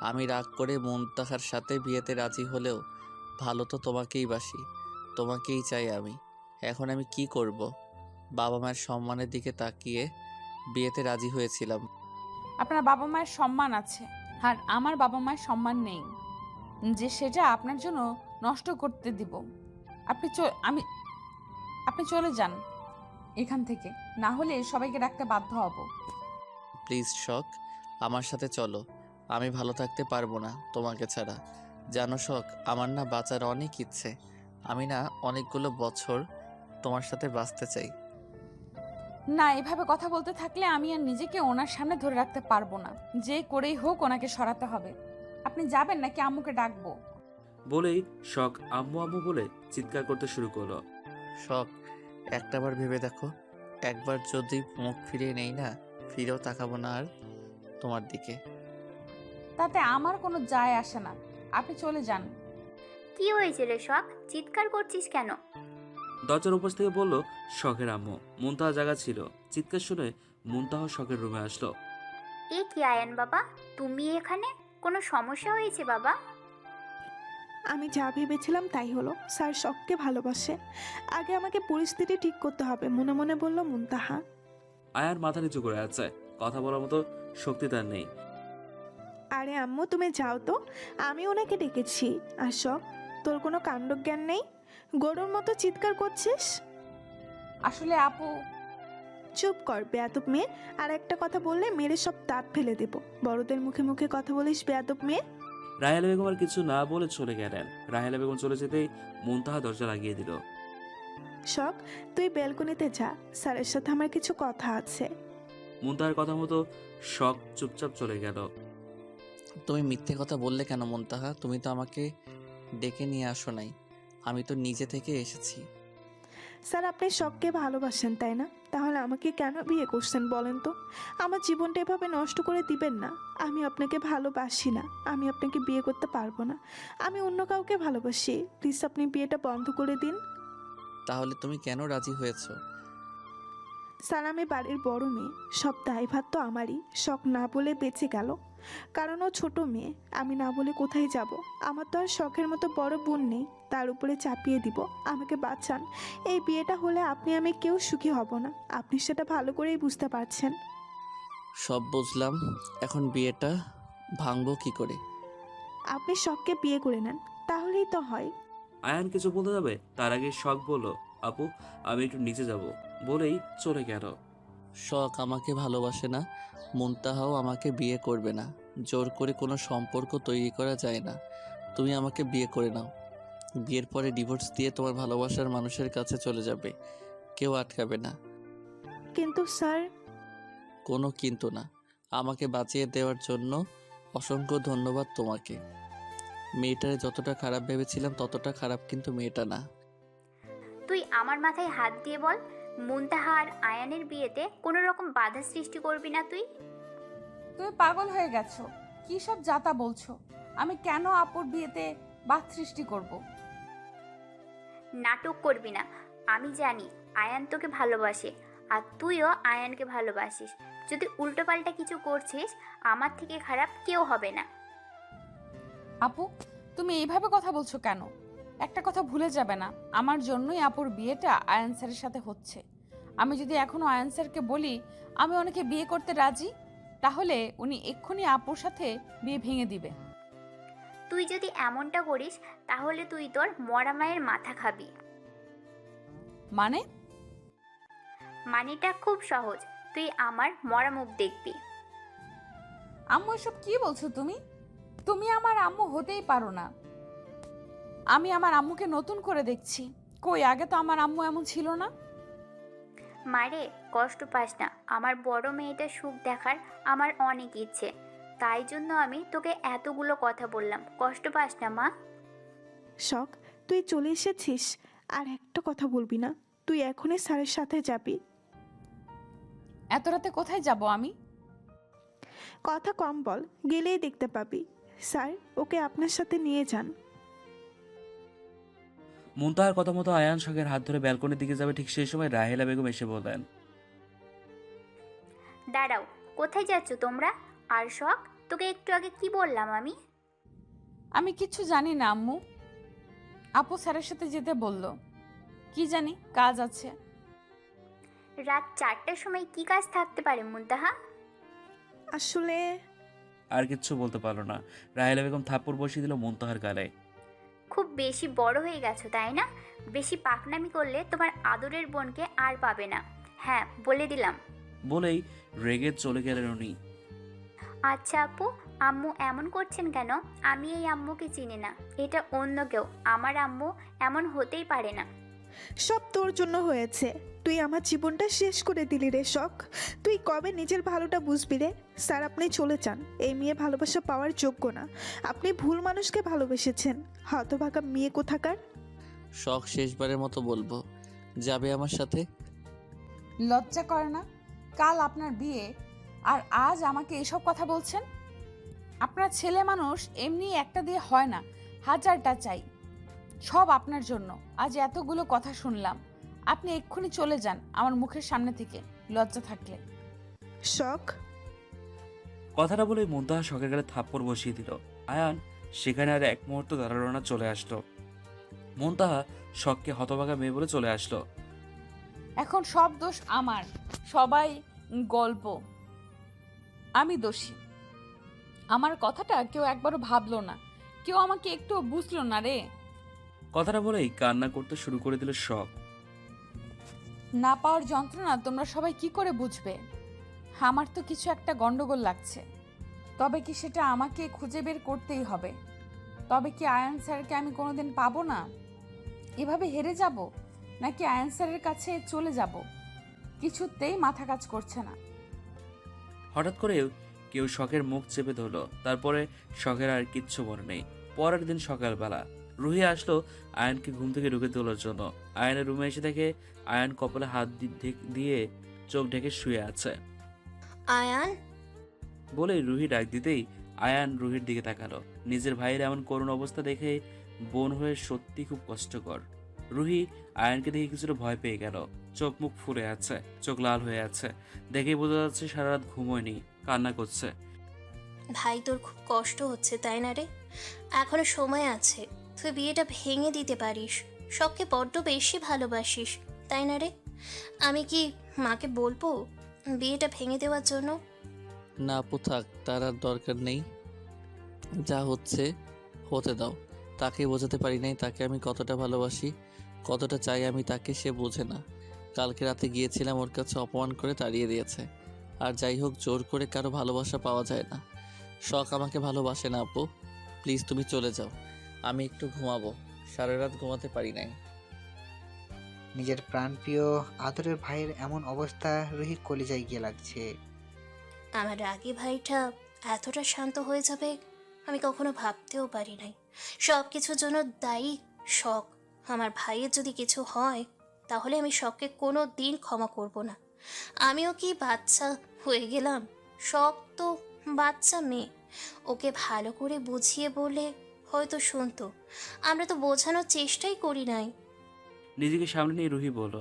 আমি রাগ করে মুনতাহার সাথে বিয়েতে রাজি হলেও ভালো তো তোমাকেই বাসি, তোমাকেই চাই আমি। এখন আমি কি করব? বাবা মায়ের সম্মানের দিকে তাকিয়ে বিয়েতে রাজি হয়েছিলাম। আপনার বাবা মায়ের সম্মান আছে, আর আমার বাবা মায়ের সম্মান নেই যে সেটা আপনার জন্য নষ্ট করতে দিব। আপনি চলে যান এখান থেকে, না হলে সবাইকে ডাকতে বাধ্য হব। প্লিজ শখ, আমার সাথে চলো। আমি ভালো থাকতে পারবো না তোমাকে ছাড়া। জানো শখ, আমার না বাঁচার অনেক ইচ্ছে। আমি না অনেকগুলো বছর তোমার সাথে বাঁচতে চাই। না, এভাবে কথা বলতে থাকলে আমি আর নিজেকে ওনার সামনে ধরে রাখতে পারবো না। যে করেই হোক ওনাকে সরাতে হবে। আপনি যাবেন নাকি আম্মুকে ডাকবো? বলেই শখ আম্মু আম্মু বলে চিৎকার করতে শুরু করলো। শখ, একটাবার ভেবে দেখো, একবার যদি মুখ ফিরিয়ে নেই না, ফিরেও তাকাবো না আর তোমার দিকে। তাতে আমার কোনো যায় আসে না, আপনি চলে যান। কি হয়েছে রে শখ, চিৎকার করছিস কেন? দরজার উপর থেকে বলল শখের আম্মু। মুনতাহা জায়গা ছিল। চিৎকার শুনে মুনতাহা শখের রুমে আসলো। এ কি আয়ান বাবা, তুমি এখানে? কোনো সমস্যা হয়েছে বাবা? আমি যা ভেবেছিলাম তাই হলো। স্যার শখকে ভালোবাসে। আগে আমাকে পরিস্থিতি ঠিক করতে হবে, মনে মনে বলল মুনতাহা। আয়ার মাথা নিচু করে আছে, কথা বলার মতো শক্তি তার নেই। আরে আম্মু তুমি যাও তো, আমি ওনাকে ডেকেছি। আর শখ, তোর কোনো কাণ্ডজ্ঞান নেই, গরুর মতো চিৎকার করছিস। আসলে আপু। চুপ কর বেয়াদব মেয়ে, আর একটা কথা বললে মেরে সব দাঁত ফেলে দেব। বড়দের মুখে মুখে কথা বলিস বেয়াদব মেয়ে। রাহেলা বেগম আর কিছু না বলে চলে গেলেন। রাহেলা বেগম চলে যেতেই মুনতাহা দরজা লাগিয়ে দিল। শখ, তুই বেলকনিতে যা, স্যারের সাথে আমার কিছু কথা আছে। মুনতাহার কথা মতো শখ চুপচাপ চলে গেল। তুমি মিথ্যে কথা বললে কেন মুনতাহা? তুমি তো আমাকে ডেকে নিয়ে আসো নাই, আমি তো নিজে থেকে এসেছি। স্যার আপনি শখকে ভালোবাসেন তাই না? তাহলে আমাকে কেন বিয়ে করছেন বলেন তো? আমার জীবনটা এভাবে নষ্ট করে দিবেন না। আমি আপনাকে ভালোবাসি না, আমি আপনাকে বিয়ে করতে পারবো না। আমি অন্য কাউকে ভালোবাসি। প্লিজ আপনি বিয়েটা বন্ধ করে দিন। তাহলে তুমি কেন রাজি হয়েছো? স্যার আমি বাড়ির বড় মেয়ে, সব দায়ভার তো আমারই। শখ না বলে বেঁচে গেল, কারণ ও ছোট মেয়ে। আমি না বলে কোথায় যাব? আমার তো আর শখের মতো বড় বোন নেই, তার উপরে চাপিয়ে দিব। আমাকে বাঁচান। এই বিয়েটা হলে আপনি আমি কেউ সুখী হব না, আপনি সেটা ভালো করেই বুঝতে পারছেন। সব বুঝলাম, এখন বিয়েটা ভাঙবো কি করে? আপনি শখকে বিয়ে করে নেন, তাহলেই তো হয়। আয়ান কিছু বলতে যাবে তার আগে শখ বলল, আপু আমি একটু নিচে যাব, বলেই চলে গেল। শখ আমাকে ভালোবাসে না, মুনতাহাও আমাকে বিয়ে করবে না। জোর করে কোনো সম্পর্ক তৈরি করা যায় না। তুমি আমাকে বিয়ে করে নাও। বিয়ের পরে ডিভোর্স দিয়ে তোমার ভালোবাসার মানুষের কাছে চলে যাবে, কেউ আটকাবে না। কিন্তু স্যার। কোনো কিন্তু না। আমাকে বাঁচিয়ে দেওয়ার জন্য অসংখ্য ধন্যবাদ তোমাকে। মেয়েটারে যতটা খারাপ ভেবেছিলাম ততটা খারাপ কিন্তু মেয়েটা না। তুই আমার মাথায় হাত দিয়ে বল, মুনতাহা আর আয়ানের বিয়েতে কোনো রকম বাধা সৃষ্টি করবি না তুই? তুমি পাগল হয়ে গেছো, কি সব যাতা বলছো? আমি কেন আপুর বিয়েতে বাধ সৃষ্টি করব? নাটক করবি না। আমি জানি আয়ান তোকে ভালোবাসে, আর তুইও আয়ানকে ভালোবাসিস। যদি উল্টোপাল্টা কিছু করছিস, আমার থেকে খারাপ কেউ হবে না। আপু, তুমি এইভাবে কথা বলছো কেন? একটা কথা ভুলে যাবে না, আমার জন্যই আপুর বিয়েটা আয়ান স্যারের সাথে হচ্ছে। আমি যদি এখনো আয়ান স্যারকে বলি আমি ওনাকে বিয়ে করতে রাজি, তাহলে উনি এক্ষুনি আপুর সাথে বিয়ে ভেঙে দিবে। তুই যদি এমনটা করিস, তাহলে তুই তোর মরা মায়ের মাথা খাবি। মানে? মানেটা খুব সহজ, তুই আমার মরা মুখ দেখবি। আম্মু এসব কি বলছো তুমি? তুমি আমার আম্মু হতেই পারো না। আমি আমার আম্মুকে নতুন করে দেখছি। কই, আগে তো আমার আম্মু এমন ছিল না। মারে, কষ্ট পাস না। আমার বড় মেয়েটার সুখ দেখার আমার অনেক ইচ্ছে, তাই জন্য আমি তোকে এতগুলো কথা বললাম। কষ্ট পাস না মা। শখ, তুই চলে এসেছিস, আর একটা কথা বলবি না। তুই এখনই স্যারের সাথে যাবি। এত রাতে কোথায় যাব আমি? কথা কম বল, গেলেই দেখতে পাবি। স্যার, ওকে আপনার সাথে নিয়ে যান। মুনতাহার কথা মতো আয়ান শখের হাত ধরে ব্যালকনির দিকে যাবে, ঠিক সেই সময় রাহেলা বেগম এসে বললেন, দাঁড়াও, কোথায় যাচ্ছ তোমরা? আর শখ, তোকে একটু আগে কি বললাম আমি? আমি কিচ্ছু জানি না আম্মু। আপু স্যারের সাথে যেতে বলল, কি জানি কাজ আছে। রাত 4টার সময় কি কাজ থাকতে পারে মুনতাহা? আসলে আর কিচ্ছু বলতে পারলো না। রাহেলা বেগম থাপ্পড় বসিয়ে দিল মুনতাহার গালে। খুব বেশি বড় হয়ে গেছো তাই না? বেশি পাকনামি করলে তোমার আদরের বোনকে আর পাবে না। হ্যাঁ, বলে দিলাম। বলেই রেগে চলে গেলেন উনি। আচ্ছা আপু, আম্মু এমন করছেন কেন? আমি এই আম্মুকে চিনি না, এটা অন্য কেউ। আমার আম্মু এমন হতেই পারে না। সব তোর জন্য হয়েছে। তুই আমার জীবনটা শেষ করে দিলি রে শখ। তুই কবে নিজের ভালোটা বুঝবি রে? স্যার, আপনি চলে যান। এই মেয়ে ভালোবাসা পাওয়ার যোগ্য না। আপনি ভুল মানুষকে ভালোবেসেছেন, হতভাগা মেয়ে কোথাকার। শখ শেষবারের মতো বলবো, যাবে আমার সাথে? লজ্জা করে না? কাল আপনার বিয়ে, আর আজ আমাকে এসব কথা বলছেন? আপনার ছেলে মানুষ এমনি একটা দিয়ে হয় না, হাজারটা চাই। সব আপনার জন্য আজ এতগুলো কথা শুনলাম। আপনি এক্ষুনি চলে যান আমার মুখের সামনে থেকে, লজ্জা থাকলে। শখ, কথাটা বলে মুনতাহা শখের গালে থাপ্পড় বসিয়ে দিল। আয়ান সেখানে আর এক মুহূর্ত দাঁড়ালো না, চলে আসলো। মুনতাহা শখকে হতভাগা মেয়ে বলে চলে আসলো। এখন সব দোষ আমার, সবাই গল্প, আমি দোষী। আমার কথাটা কেউ একবারও ভাবলো না, কেউ আমাকে একটু বুঝলো না রে। কথাটা বলেই কান্না করতে শুরু করে দিল শখ। না পাওয়ার যন্ত্রণা তোমরা সবাই কি করে বুঝবে? আমার তো কিছু একটা গন্ডগোল লাগছে। তবে কি সেটা আমাকে খুঁজে বের করতেই হবে? তবে কি আয়ান স্যারকে আমি কোনোদিন পাবো না? এভাবে হেরে যাব, নাকি আয়ান স্যারের কাছে চলে যাব? কিছুতেই মাথা কাজ করছে না। হঠাৎ করে কেউ শখের মুখ চেপে ধরলো। তারপরে শখের আর কিচ্ছু মনে নেই। পরের দিন সকালবেলা রুহি আসলো আয়ানকে ঘুম থেকে ঢুকে তোলার জন্য। আয়ানের রুমে এসে দেখে আয়ান কপালে হাত দিয়ে চোখ ঢেকে শুয়ে আছে। আয়ান, বলে রুহি ডাক দিতেই আয়ান রুহির দিকে তাকালো। নিজের ভাইয়ের এমন করুণ অবস্থা দেখে বোন হয়ে সত্যি খুব কষ্টকর। রুহি আয়ানকে দেখে কিছুটা ভয় পেয়ে গেল। চোখ মুখ ফুলে আছে, চোখ লাল হয়ে আছে, দেখেই বোঝা যাচ্ছে সারা রাত ঘুমোয়নি, কান্না করছে। ভাই তোর খুব কষ্ট হচ্ছে তাই না রে? এখনো সময় আছে, তুই বিয়েটা ভেঙে দিতে পারিস। শখকে বড্ড বেশি ভালোবাসিস তাই না রে? আমি কি মাকে বলবো বিয়েটা ভেঙে দেওয়ার জন্য? না আপু থাক, তার আর দরকার নেই। যা হচ্ছে হতে দাও। তাকে বোঝাতে পারি নাই তাকে আমি কতটা ভালোবাসি, কতটা চাই আমি তাকে, সে বোঝে না। কালকে রাতে গিয়েছিলাম ওর কাছে, অপমান করে তাড়িয়ে দিয়েছে। আর যাই হোক, জোর করে কারো ভালোবাসা পাওয়া যায় না। শখ আমাকে ভালোবাসে না আপু, প্লিজ তুমি চলে যাও, আমি একটু ঘুমাবো, সারা রাত ঘুমাতে পারি নাই। নিজের প্রাণপ্রিয় আদরের ভাইয়ের এমন অবস্থা রুহি কলিজায় গিয়ে লাগছে। আমার রাগী ভাইটা এতটা শান্ত হয়ে যাবে আমি কখনো ভাবতেও পারি নাই। সব কিছুর জন্য দায়ী শখ। আমার ভাইয়ের যদি কিছু হয় তাহলে আমি শখকে কোনো দিন ক্ষমা করব না। আমিও কি বাচ্চা হয়ে গেলাম? শখ তো বাচ্চা মেয়ে, ওকে ভালো করে বুঝিয়ে বলে হয়তো শুনতো। আমরা তো বোঝানোর চেষ্টাই করি নাই। নিজেকে সামনে নিয়ে রুহি বলল,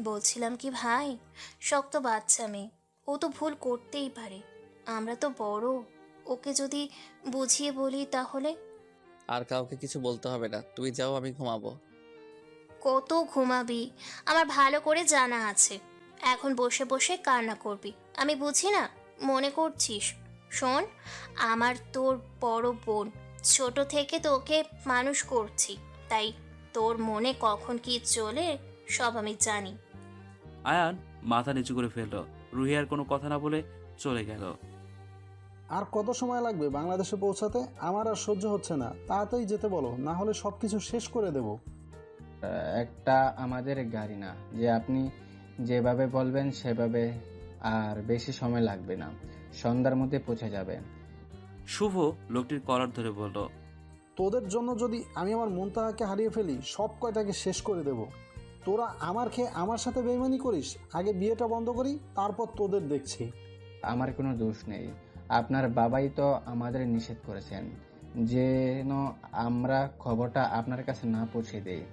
বলছিলাম কি ভাই, শখ তো বাচ্চা মেয়ে, ও তো ভুল করতেই পারে। আমরা তো বড়, ওকে যদি বুঝিয়ে বলি তাহলে। আর কাউকে কিছু বলতে হবে না, তুমি যাও, আমি ঘুমাবো। কত ঘুমাবি? আমার ভালো করে জানা আছে এখন বসে বসে কান্না করবি, আমি বুঝি না? মনে করছিস? শোন, আমার তোর বড় বোন, ছোট থেকে তোকে মানুষ করছি, তাই তোর মনে কখন কি চলে সব আমি জানি। আয়ান মাথা নিচু করে ফেলল। রুহি আর কোনো কথা না বলে চলে গেল। আর কত সময় লাগবে বাংলাদেশে পৌঁছাতে? আমার আর সহ্য হচ্ছে না, তাড়াতাড়ি যেতে বলো, না হলে সব কিছু শেষ করে দেব। একটা আমাদের গাড়ি না যে আপনি যেভাবে বলবেন সেভাবে, আর বেশি সময় লাগবে না, সন্ধ্যার মধ্যে পৌঁছে যাবে। শুভ লোকটির কলার ধরে বলল, তোদের জন্য যদি আমি আমার মুনতাহাকে হারিয়ে ফেলি, সব কয়টাকে শেষ করে দেব। তোরা আমার খেয়ে আমার সাথে বেইমানি করিস। আগে বিয়েটা বন্ধ করি, তারপর তোদের দেখছি। আমার কোনো দোষ নেই, আপনার বাবাই তো আমাদের নিষেধ করেছেন যেন আমরা খবরটা আপনার কাছে না পৌঁছে দেই।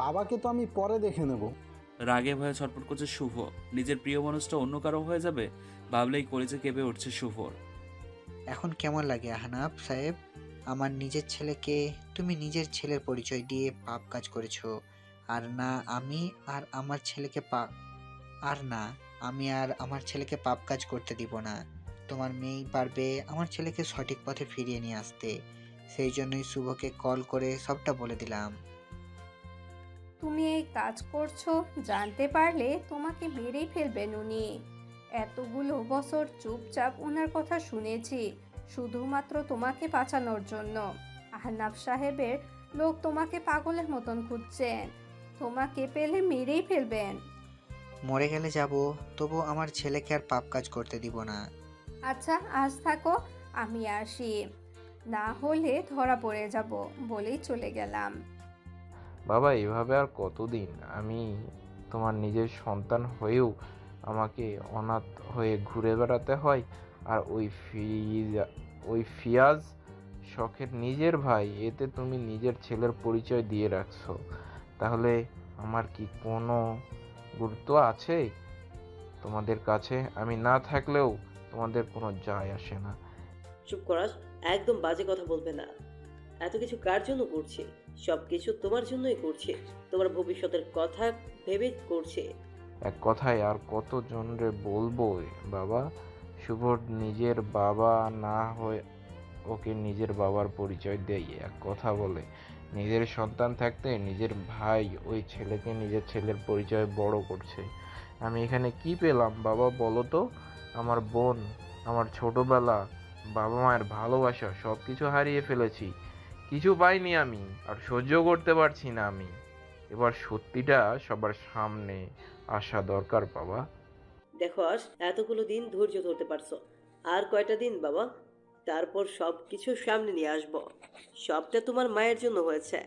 বাবাকে তো আমি পরে দেখে নেব। রাগে ভয়ে ছটফট করছে শুভ। নিজের প্রিয় মানুষটা অন্য কারো হয়ে যাবে ভাবলেই কলেজে কেঁপে উঠছে শুভর। এখন কেমন লাগে আহনাফ সাহেব? আমার নিজের ছেলেকে তুমি নিজের ছেলের পরিচয় দিয়ে পাপ কাজ করেছো। আর না আমি আর আমার ছেলেকে আমার ছেলেকে পাপ কাজ করতে দিব না। তোমার মেয়েই পারবে আমার ছেলেকে সঠিক পথে ফিরিয়ে নিয়ে আসতে। সেই জন্যই শুভকে কল করে সবটা বলে দিলাম। তুমি এই কাজ করছো জানতে পারলে তোমাকে মেরেই ফেলবেন উনি। এতগুলো বছর চুপচাপ ওনার কথা শুনেছি শুধুমাত্র তোমাকে বাঁচানোর জন্য। আহনাফ সাহেবের লোক তোমাকে পাগলের মতন খুঁজছেন, তোমাকে পেলে মেরেই ফেলবেন। মরে গেলে যাব, তবু আমার ছেলেকে আর পাপ কাজ করতে দিব না। আচ্ছা আজ থাকো, আমি আসি, না হলে ধরা পড়ে যাব বলেই চলে গেলাম। বাবা এভাবে আর কতদিন? আমি তোমার নিজের সন্তান হয়েও আমাকে অনাথ হয়ে ঘুরে বেড়াতে হয়। আর ওই ফিয়াজ শখের নিজের ভাই, এতে তুমি নিজের ছেলের পরিচয় দিয়ে রাখছো। তাহলে আমার কি কোনো গুরুত্ব আছে তোমাদের কাছে? আমি না থাকলেও তোমাদের কোনো যায় আসে না। চুপ করাস, একদম বাজে কথা বলবে না। এত কিছু কার জন্য করছে? সব কিছু তোমার জন্যই করছে, তোমার ভবিষ্যতের কথা ভেবে করছে। এক কথায় আর কতজনরে বলবো বাবা? শুভর নিজের বাবা না হয়ে ওকে নিজের বাবার পরিচয় দেয়, এক কথা বলে। নিজের সন্তান থাকতে নিজের ভাই ওই ছেলেকে নিজের ছেলের পরিচয় বড় করছে। আমি এখানে কি পেলাম বাবা বলো তো? আমার বোন, আমার ছোটবেলা, বাবা মায়ের ভালোবাসা সব কিছু হারিয়ে ফেলেছি, কিছু পাইনি আমি, আর সহ্য করতে পারছি না আমি। এবার সত্যিটা সবার সামনে আসা দরকার বাবা। দেখো আজ এতগুলো দিন ধৈর্য ধরতে পারছো, আর কয়টা দিন বাবা, তারপর সব কিছু সামনে নিয়ে আসবো। সবটা তোমার মায়ের জন্য হয়েছে।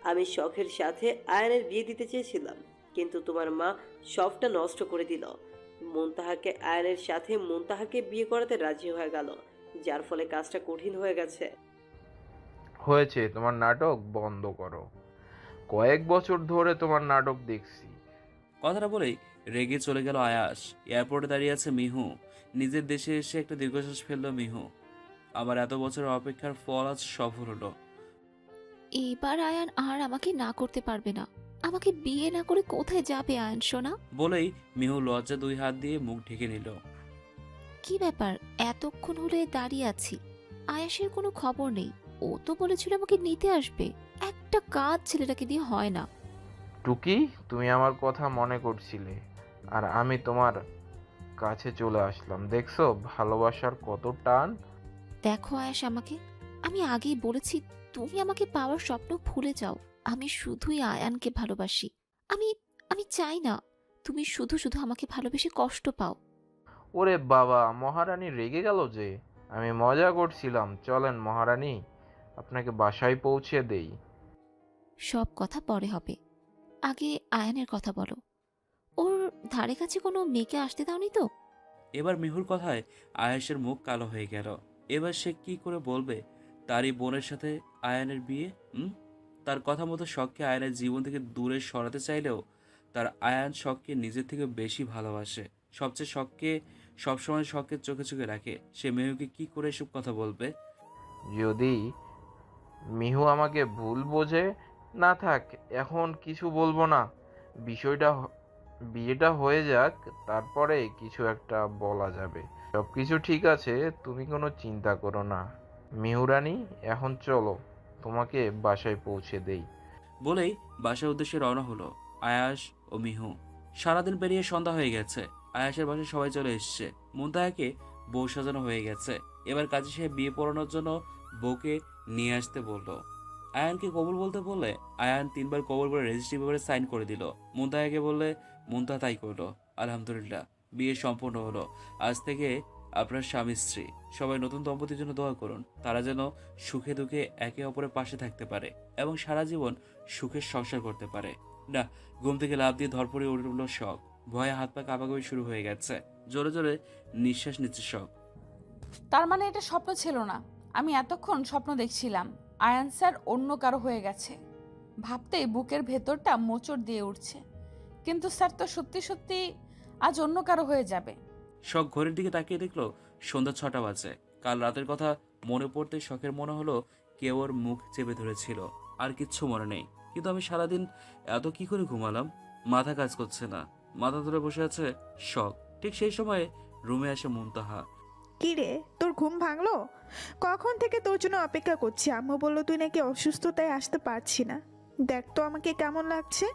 আমি শখের সাথে আয়নের বিয়ে দিতে চেয়েছিলাম, কিন্তু তোমার মা সবটা নষ্ট করে দিল। মুনতাহাকে বিয়ে করাতে রাজি হয়ে গেল, যার ফলে কাজটা কঠিন হয়ে গেছে। হয়েছে, তোমার নাটক বন্ধ করো। কয়েক বছর ধরে তোমার নাটক দেখছি। কথাটা বলেই রেগে চলে গেল আয়াস। এয়ারপোর্টে দাঁড়িয়ে আছে মিহু। নিজের দেশে এসে একটা দীর্ঘশ্বাস ফেললো মিহু। আমার এত বছরের অপেক্ষার ফল আজ সফল হলো। এবার আয়ান আর আমাকে না করতে পারবে না। আমাকে বিয়ে না করে কোথায় যাবে আয়ান সোনা? বলেই মিহু লজ্জা দুই হাত দিয়ে মুখ ঢেকে নিল। কি ব্যাপার, এতক্ষণ হলে দাঁড়িয়ে আছি, আয়াসের কোনো খবর নেই। ও তো বলেছিল আমাকে নিতে আসবে। একটা কাজ ছেলেটাকে দিয়ে হয় না। টুকি, তুমি আমার কথা মনে করছিলে আর আমি তোমার কাছে চলে আসলাম। দেখছো ভালোবাসার কত টান। দেখো আয়াস, আমি আগেই বলেছি তুমি আমাকে পাওয়ার স্বপ্ন ভুলে যাও। আমি শুধুই আয়ানকে ভালোবাসি। আমি আমি চাই না তুমি শুধু শুধু আমাকে ভালোবেসে কষ্ট পাও। ওরে বাবা, মহারানী রেগে গেল যে। আমি মজা করছিলাম। চলেন মহারানী, আপনাকে বাসায় পৌঁছে দেই। সব কথা পরে হবে, আগে আয়ানের কথা বলো। ওর ধারে কাছে কোনো মেয়েকে আসতে দাওনি তো? এবার মিহুর কথায় আয়াসের মুখ কালো হয়ে গেল। এবার সে কি করে বলবে তারই বোনের সাথে আয়ানের বিয়ে? তার কথা মতো শখকে আয়ানের জীবন থেকে দূরে সরাতে চাইলেও তার আয়ান শখকে নিজের থেকে বেশি ভালোবাসে। সবসময় শখকে চোখে চোখে রাখে। সে মেহুকে কি করে এসব কথা বলবে? যদি মিহু আমাকে ভুল বোঝে, না থাক, এখন কিছু বলবো না। বিয়েটা হয়ে যাক, তারপরে কিছু একটা বলা যাবে। সবকিছু ঠিক আছে, তুমি কোনো চিন্তা করো না। মিহু রানী, এখন চলো, তোমাকে বাসায় পৌঁছে দেই। বলেই বাসার উদ্দেশ্যে রওনা হলো আয়াস ও মিহু। সারাদিন পেরিয়ে সন্ধ্যা হয়ে গেছে। আয়াসের বাসায় সবাই চলে এসছে। মুনতাহাকে বউ সাজানো হয়ে গেছে। এবার কাজী সাহেব বিয়ে পড়ানোর জন্য বউকে নিয়ে আসতে বলল। আয়ানকে কবুল বলতে বললে আয়ান 3বার কবুল বলে রেজিস্ট্রি পেপারে সাইন করে দিল। মুনতাহাকে বললে মুনতাহা তাই করলো। আলহামদুলিল্লাহ, বিয়ে সম্পূর্ণ হলো। আজ থেকে আপনার স্বামী স্ত্রী। সবাই নতুন দম্পতির জন্য দোয়া করুন। তারা যেন সুখে দুঃখে একে অপরের পাশে থাকতে পারে এবং সারা জীবন সুখের সংসার করতে পারে। না, ঘুম থেকে লাফ দিয়ে ধরপড়ে উঠল শখ। ভয়ে হাত পা কাঁপাকাঁপি শুরু হয়ে গেছে। জোরে জোরে নিঃশ্বাস নিচ্ছে শখ। তার মানে এটা স্বপ্ন ছিল না। আমি এতক্ষণ স্বপ্ন দেখছিলাম আয়ান স্যার অন্য কারো হয়ে গেছে। ভাবতেই বুকের ভেতরটা মোচড় দিয়ে উঠছে। কিন্তু স্যার তো সত্যি সত্যি আজ অন্য কারো হয়ে যাবে। শখ ঘড়ির দিকে তাকিয়ে দেখলো সন্ধ্যা 6টা বাজে। কাল রাতের কথা মনে পড়তে শখের মনে হলো কেউ ওর মুখ চেপে ধরেছিল। আর কিচ্ছু মনে নেই। কিন্তু আমি সারাদিন এত কি করে ঘুমালাম? মাথা কাজ করছে না। মাথা ধরে বসে আছে শখ। ঠিক সেই সময়ে রুমে আসে মুনতাহা। কি রে, তোর ঘুম ভাঙলো? কখন থেকে তোর জন্য অপেক্ষা করছি। আম্মু বললো তুই নাকি অসুস্থ, তাই আসতে পারছি না। দেখ তো আমাকে কেমন লাগছে।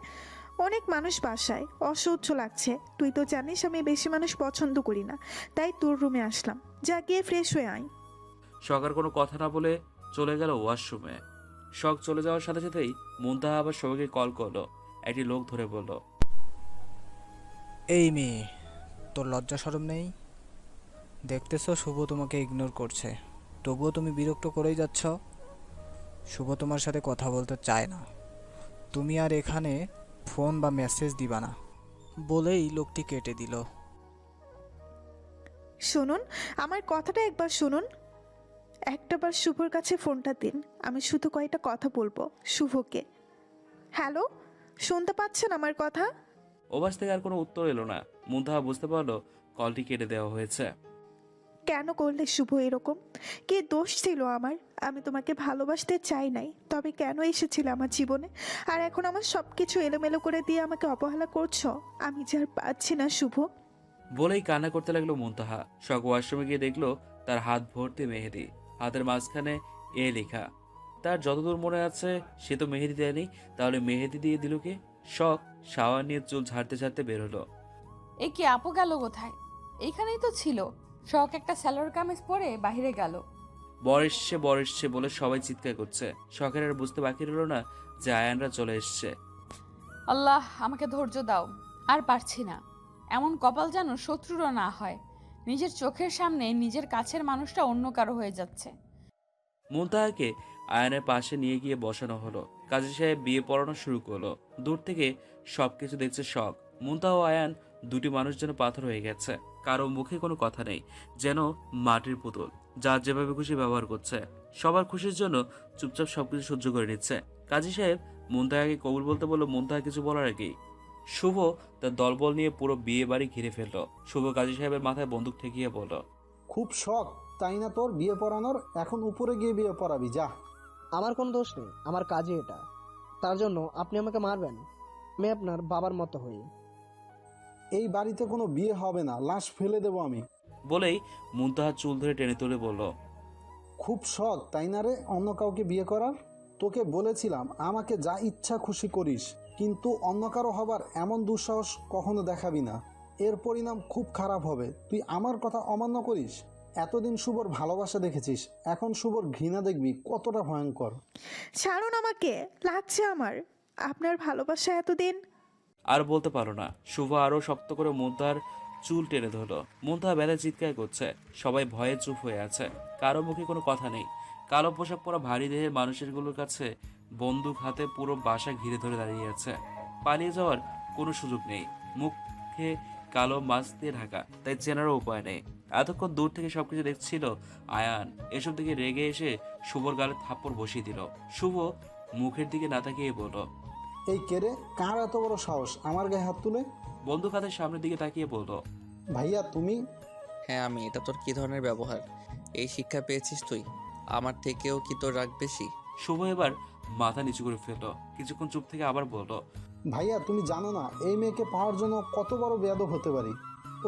অনেক মানুষ বাসায়, অসহ্য লাগছে। তুই তো জানিস আমি বেশি মানুষ পছন্দ করি না, তাই তোর রুমে আসলাম। যা গিয়ে ফ্রেশ হয়ে আয়। শখ আর কোনো কথা না বলে চলে গেল ওয়াশরুমে। শখ চলে যাওয়ার সাথে সাথেই মুনতাহা আবার সবাইকে কল করলো। একটি লোক ধরে বলল, এই মেয়ে, তোর লজ্জা শরম নেই? দেখতেছো শুভ তোমাকে ইগনোর করছে, তবুও তুমি বিরক্ত করেই যাচ্ছ। শুভ তোমার সাথে কথা বলতে চায় না। তুমি আর এখানে ফোন বা মেসেজ দিবা না বলেই লোকটি কেটে দিল। শুনুন, আমার কথাটা একবার শুনুন। একটাবার শুভর কাছে ফোনটা দিন, আমি শুধু কয়েকটা কথা বলবো শুভকে। হ্যালো, শুনতে পাচ্ছেন আমার কথা? ওপাশ থেকে আর কোনো উত্তর এলো না। মুনতাহা বুঝতে পারলো কলটি কেটে দেওয়া হয়েছে। কেন করলে শুভ এরকম? কি দোষ ছিল আমার? আমি তোমাকে ভালোবাসতে চাই নাই, তবে কেন এসেছিলে আমার জীবনে? আর এখন আমার সব কিছু এলোমেলো করে দিয়ে আমাকে অবহেলা করছো। আমি যে আর পাচ্ছি না শুভ। বলেই কান্না করতে লাগলো মুনতাহা। শখ ওয়াশরুমে গিয়ে দেখলো তার হাত ভর্তি মেহেদি। হাতের মাঝখানে এ লেখা। তার যতদূর মনে আছে সে তো মেহেদি দেয়নি, তাহলে মেহেদি দিয়ে দিল কে? শখ শাওয়ার নিয়ে চুল ঝাড়তে ঝাড়তে বের হলো। এ কি আপু গেল কোথায়? এইখানেই তো ছিল। শখ একটা স্যালোয়ার কামিজ পরে বাইরে গেল। বর এসছে বলে সবাই চিৎকার করছে। শখের আর বুঝতে বাকি রইল না যে আয়ানরা চলে এসছে। আল্লাহ, আমাকে ধৈর্য দাও, আর পারছি না। এমন কপাল যেন শত্রুরা না হয়। নিজের চোখের সামনে নিজের কাছের মানুষটা অন্য কারো হয়ে যাচ্ছে। মুনতাহাকে আয়ানের পাশে নিয়ে গিয়ে বসানো হলো। কাজী সাহেব বিয়ে পড়ানো শুরু করলো। দূর থেকে সবকিছু দেখছে শখ। মুনতাহা ও আয়ান দুটি মানুষ যেন পাথর হয়ে গেছে। কারো মুখে কোনো কথা নেই, যেন মাটির পুতুল, যার যেভাবে খুশি ব্যবহার করছে। সবার খুশির জন্য চুপচাপ সবকিছু সহ্য করে নিচ্ছে। কাজী সাহেব মুনতাহাকে কবুল বলতে বললো। মুনতাহা কিছু বলার আগেই শুভ তার দলবল নিয়ে পুরো বিয়ে বাড়ি ঘিরে ফেললো। শুভ কাজী সাহেবের মাথায় বন্দুক ঠেকিয়ে বলল, খুব শখ তাই না তোর বিয়ে পড়ানোর? এখন উপরে গিয়ে বিয়ে পড়াবি, যা। আমার কোনো দোষ নেই, আমার কাজই এটা। তার জন্য আপনি আমাকে মারবেন? আমি আপনার বাবার মতো হই। এই বাড়িতে কোনো বিয়ে হবে না, লাশ ফেলে দেবো আমি। বলেই মুনতাহার চুল ধরে টেনে তুলে বলল, খুব শখ তাই না রে অন্য কাউকে বিয়ে করার? তোকে বলেছিলাম আমাকে যা ইচ্ছা খুশি করিস, কিন্তু অন্য কারো হবার এমন দুঃসাহস কখনো দেখাবি না। এর পরিণাম খুব খারাপ হবে। তুই আমার কথা অমান্য করিস। এতদিন শুভর ভালোবাসা দেখেছিস, এখন শুভর ঘৃণা দেখবি কতটা ভয়ঙ্কর। ছাড়ুন আমাকে, লাগছে আমার আপনার ভালোবাসা এতদিন। আর বলতে পারো না। শুভ আরও শক্ত করে মুনতাহার চুল টেনে ধরলো। মুনতাহা ব্যথায় চিৎকার করছে। সবাই ভয়ে চুপ হয়ে আছে, কারো মুখে কোনো কথা নেই। কালো পোশাক পরা ভারী দেহের মানুষেরগুলোর কাছে বন্দুক হাতে পুরো বাসা ঘিরে ধরে দাঁড়িয়ে আছে। পালিয়ে যাওয়ার কোনো সুযোগ নেই, মুখে কালো মাস্ক দিয়ে ঢাকা, তাই চেনারও উপায় নেই। এতক্ষণ দূর থেকে সবকিছু দেখছিল আয়ান। এসব দিকে রেগে এসে শুভর গালে থাপ্পড় বসিয়ে দিল। শুভ মুখের দিকে না তাকিয়ে বলল, এই কেরে, কার এত বড় সাহস আমার গায়ে হাত তুলে? বন্দুক হাতের সামনের দিকে তাকিয়ে বলল, ভাইয়া তুমি? হ্যাঁ আমি। এটা তোর কি ধরনের ব্যবহার? এই শিক্ষা পেয়েছিস তুই? আমার থেকেও কি তোর রাগ বেশি? শুভ এবার মাথা নিচু করে ফেললো। কিছুক্ষণ চুপ থেকে আবার বলল, ভাইয়া তুমি জানো না এই মেয়েকে পাওয়ার জন্য কত বড় বেয়াদব হতে পারি।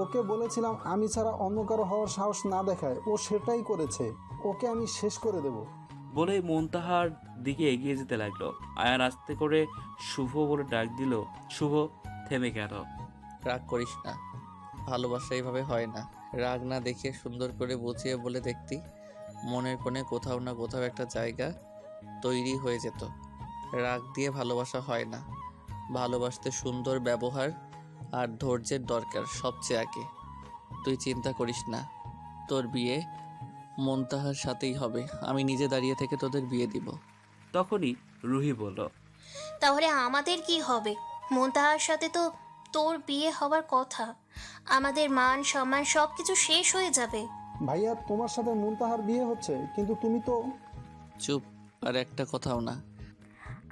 ওকে বলেছিলাম আমি ছাড়া অন্য কারো হওয়ার সাহস না দেখায়, ও সেটাই করেছে। ওকে আমি শেষ করে দেব। বলে মুনতাহার দিকে এগিয়ে যেতে লাগলো। আয়ান আস্তে করে শুভ বলে ডাক দিল। শুভ থেমে গেল। রাগ করিস না, ভালোবাসা এইভাবে হয় না। রাগ না দেখে সুন্দর করে বুঝিয়ে বলে দেখতি, মনের কোণে কোথাও না কোথাও একটা জায়গা তৈরি হয়ে যেত। রাগ দিয়ে ভালোবাসা হয় না। ভালোবাসতে সুন্দর ব্যবহার আর ধৈর্যের দরকার সবচেয়ে আগে। তুই চিন্তা করিস না, তোর বিয়ে মুনতাহার সাথেই হবে। আমি নিজে দাঁড়িয়ে থেকে তোদের বিয়ে দিব। তখনই রুহি বলল, তাহলে আমাদের কি হবে? মুনতাহার সাথে তো তোর বিয়ে হবার কথা। আমাদের মান সম্মান সব কিছু শেষ হয়ে যাবে। ভাইয়া তোমার সাথে মুনতাহার বিয়ে হচ্ছে, কিন্তু তুমি তো। চুপ, আর একটা কথাও না।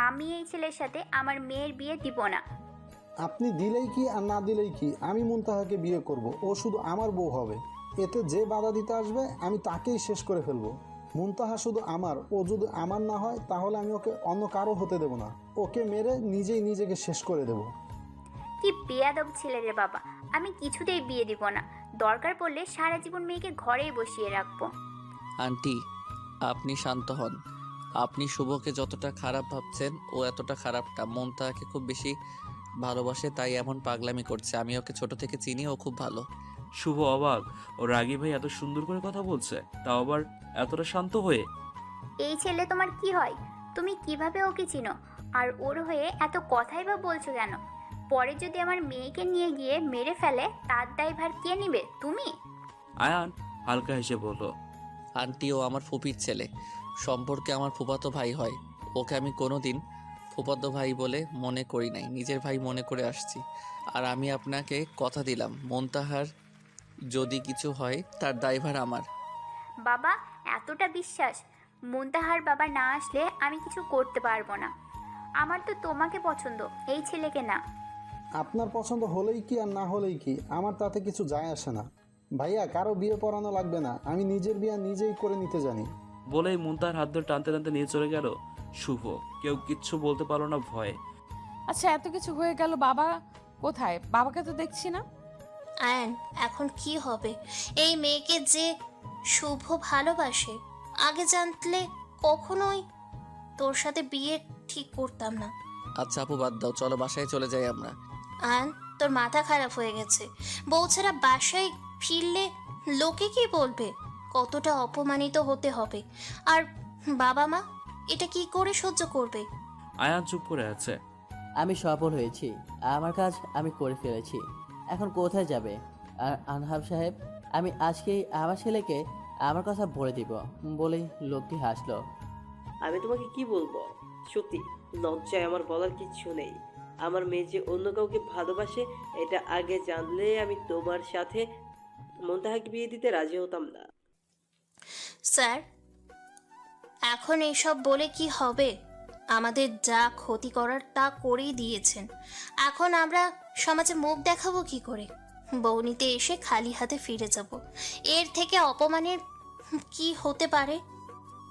আমি এই ছেলের সাথে আমার মেয়ের বিয়ে দিব না। আপনি দিলেই কি আর না দিলেই কি, আমি মুনতাহাকে বিয়ে করব। ও শুধু আমার বউ হবে। এতে যে বাধা দিতে আসবে আমি তাকেই শেষ করে ফেলবো। মুনতাহা শুধু আমার, ও যদি আমার না হয় তাহলে আমি ওকে অন্য কারো হতে দেব না। ওকে মেরে নিজেই নিজেকে শেষ করে দেব। কি বেয়াদব ছেলে রে বাবা! আমি কিছুতেই বিয়ে দিব না। দরকার পড়লে সারা জীবন মেয়েকে ঘরেই বসিয়ে রাখবো। আন্টি, আপনি শান্ত হন। আপনি শুভকে যতটা খারাপ ভাবছেন ও এতটা খারাপ না। মুনতাহাকে খুব বেশি ভালোবাসে, তাই এমন পাগলামি করছে। আমি ওকে ছোট থেকে চিনি, ও খুব ভালো। শুভ অবাক। ও রাগী ভাই এত সুন্দর করে কথা বলছে, তাও আবার এতটা শান্ত হয়ে। এই ছেলে তোমার কি হয়? তুমি কিভাবে ওকে চিনো? আর ওর হয়ে এত কথাই বা বলছো কেন? পরে যদি আমার মেয়েকে নিয়ে গিয়ে মেরে ফেলে, তার দায়ভার কে নেবে? তুমি? আয়ান হালকা হেসে বলল, আন্টি, ও আমার ফুপির ছেলে, সম্পর্কে আমার ফুফাতো ভাই হয়। ওকে আমি কোনোদিন ফুফাতো ভাই বলে মনে করি নাই, নিজের ভাই মনে করে আসছি। আর আমি আপনাকে কথা দিলাম, মুনতাহার যদি কিছু হয় তার দায়ভার আমার। বাবা, এতটা বিশ্বাস? মুনতাহার বাবা না আসলে আমি কিছু করতে পারবো না। আমার তো তোমাকে পছন্দ, এই ছেলেকে না। আপনার পছন্দ হলেই কি আর না হলেই কি, আমার তাতে কিছু যায় আসে না। ভাইয়া কারো বিয়ে পড়ানো লাগবে না, আমি নিজের বিয়ে নিজেই করে নিতে জানি। বলেই মুনতাহার হাত ধরে টানতে টানতে নিয়ে চলে গেল শুভ। কেউ কিচ্ছু বলতে পারলো না ভয়ে। আচ্ছা এত কিছু হয়ে গেল, বাবা কোথায়? বাবাকে তো দেখছি না। আয়ান, এখন কি হবে? এই মেয়েকে যে শুভ ভালোবাসে, আগে জানলে কখনোই তোর সাথে বিয়ে ঠিক করতাম না। আচ্ছা আপু বাদ দাও, চলো বাসায় চলে যাই আমরা। আয়ান, তোর মাথা খারাপ হয়ে গেছে। বউ ছাড়া বাসায় ফিরলে লোকে কি বলবে? কতটা অপমানিত হতে হবে। আর বাবা মা এটা কি করে সহ্য করবে? আয়ান চুপ করে আছে। আমি সফল হয়েছি, আমার কাজ আমি করে ফেলেছি। এখন কোথায় যাবে? আর আনহাব সাহেব, আমি আজকেই আমার ছেলেকে আমার কথা বলে দিব। বলেই লোকটি হাসলো। আমি তোমাকে কি বলবো? সত্যি লজ্জায় আমার বলার কিচ্ছু নেই। আমার মেয়ে যে অন্য কাউকে ভালোবাসে এটা আগে জানলে আমি তোমার সাথে মুনতাহাকে বিয়ে দিতে রাজি হতাম না। স্যার, এখন এসব বলে কি হবে? আমাদের যা ক্ষতি করার তা করেই দিয়েছেন। এখন আমরা সমাজে মুখ দেখাবো কি করে? বউ নিতে এসে খালি হাতে ফিরে যাব। এর থেকে অপমানের কি হতে পারে?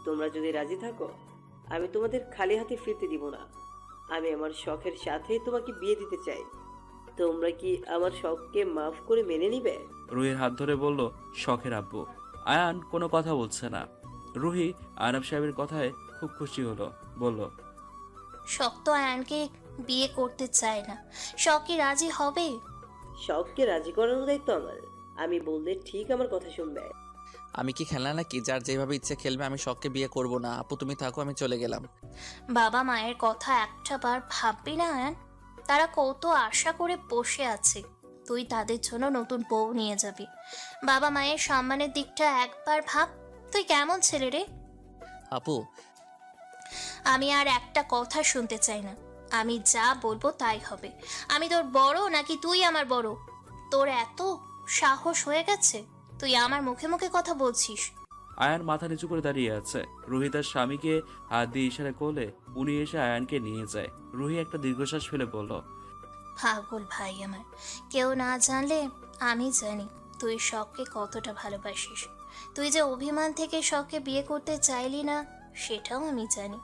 তোমরা যদি রাজি থাকো আমি তোমাদের খালি হাতে ফিরতে দিব না। আমি আমার শখের সাথে তোমাকে বিয়ে দিতে চাই। তোমরা কি আমার শখকে মাফ করে মেনে নিবে? রুহির হাত ধরে বলল শখের আব্বু। আয়ান কোনো কথা বলছে না। রুহি আয়নাব সাহেবের কথায় খুব খুশি হলো, বলল শখ তো আয়ানকে বিয়ে করতে চায় না, শখ কি রাজি হবে? শখকে রাজি করানোর দায়িত্ব আমার। আমি বললে ঠিক আমার কথা শুনবে। আমি কি খেলনা নাকি যার যেভাবে ইচ্ছে খেলবে? আমি শখকে বিয়ে করব না। আপু তুমি থাকো, আমি চলে গেলাম। বাবা মায়ের কথা একটা বার ভাববি না আয়ান? তারা কত আশা করে বসে আছে, তুই তাদের জন্য নতুন বউ নিয়ে যাবি। বাবা মায়ের সম্মানের দিকটা একবার ভাব। তুই কেমন ছেলে রে? আপু আমি আর একটা কথা শুনতে চাই না। আমি যা বলবো তাই হবে। আমি তোর বড় নাকি তুই আমার বড়? তোর এত সাহস হয়ে গেছে, তুই আমার মুখে মুখে কথা বলছিস? আয়ান মাথা নিচু করে দাঁড়িয়ে আছে। রুহি তার স্বামীকে হাত দিয়ে ইশারা করলে উনি এসে আয়ানকে নিয়ে যায়। রুহি একটা দীর্ঘশ্বাস ফেলে বলল পাগল ভাই আমার, কেউ না জানলে আমি জানি তুই শখকে কতটা ভালোবাসিস। তুই যে অভিমান থেকে শখকে বিয়ে করতে চাইলি না সেটাও আমি জানি।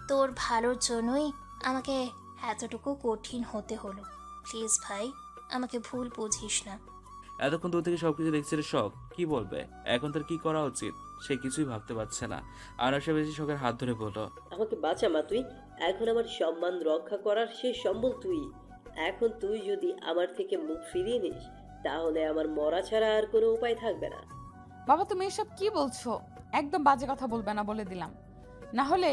তোর ভালোর জন্যই আমাকে এতটুকু কঠিন হতে হলো। প্লিজ ভাই, আমাকে ভুল বুঝিস না। এতক্ষণ দূর থেকে সবকিছু দেখছে রে শখ, কি বলবে এখন তার কি করা উচিত সে কিছুই ভাবতে পারছে না। আয়নাব সাহেব এসে শখের হাত ধরে বলল আমাকে বাঁচা মা তুই। এখন আমার সম্মান রক্ষা করার শেষ সম্বল তুই। এখন তুই যদি আমার থেকে মুখ ফিরিয়ে নিস তাহলে আমার মরা ছাড়া আর কোনো উপায় থাকবে না। বাবা তুমি এসব কি বলছো? একদম বাজে কথা বলবে না বলে দিলাম, না হলে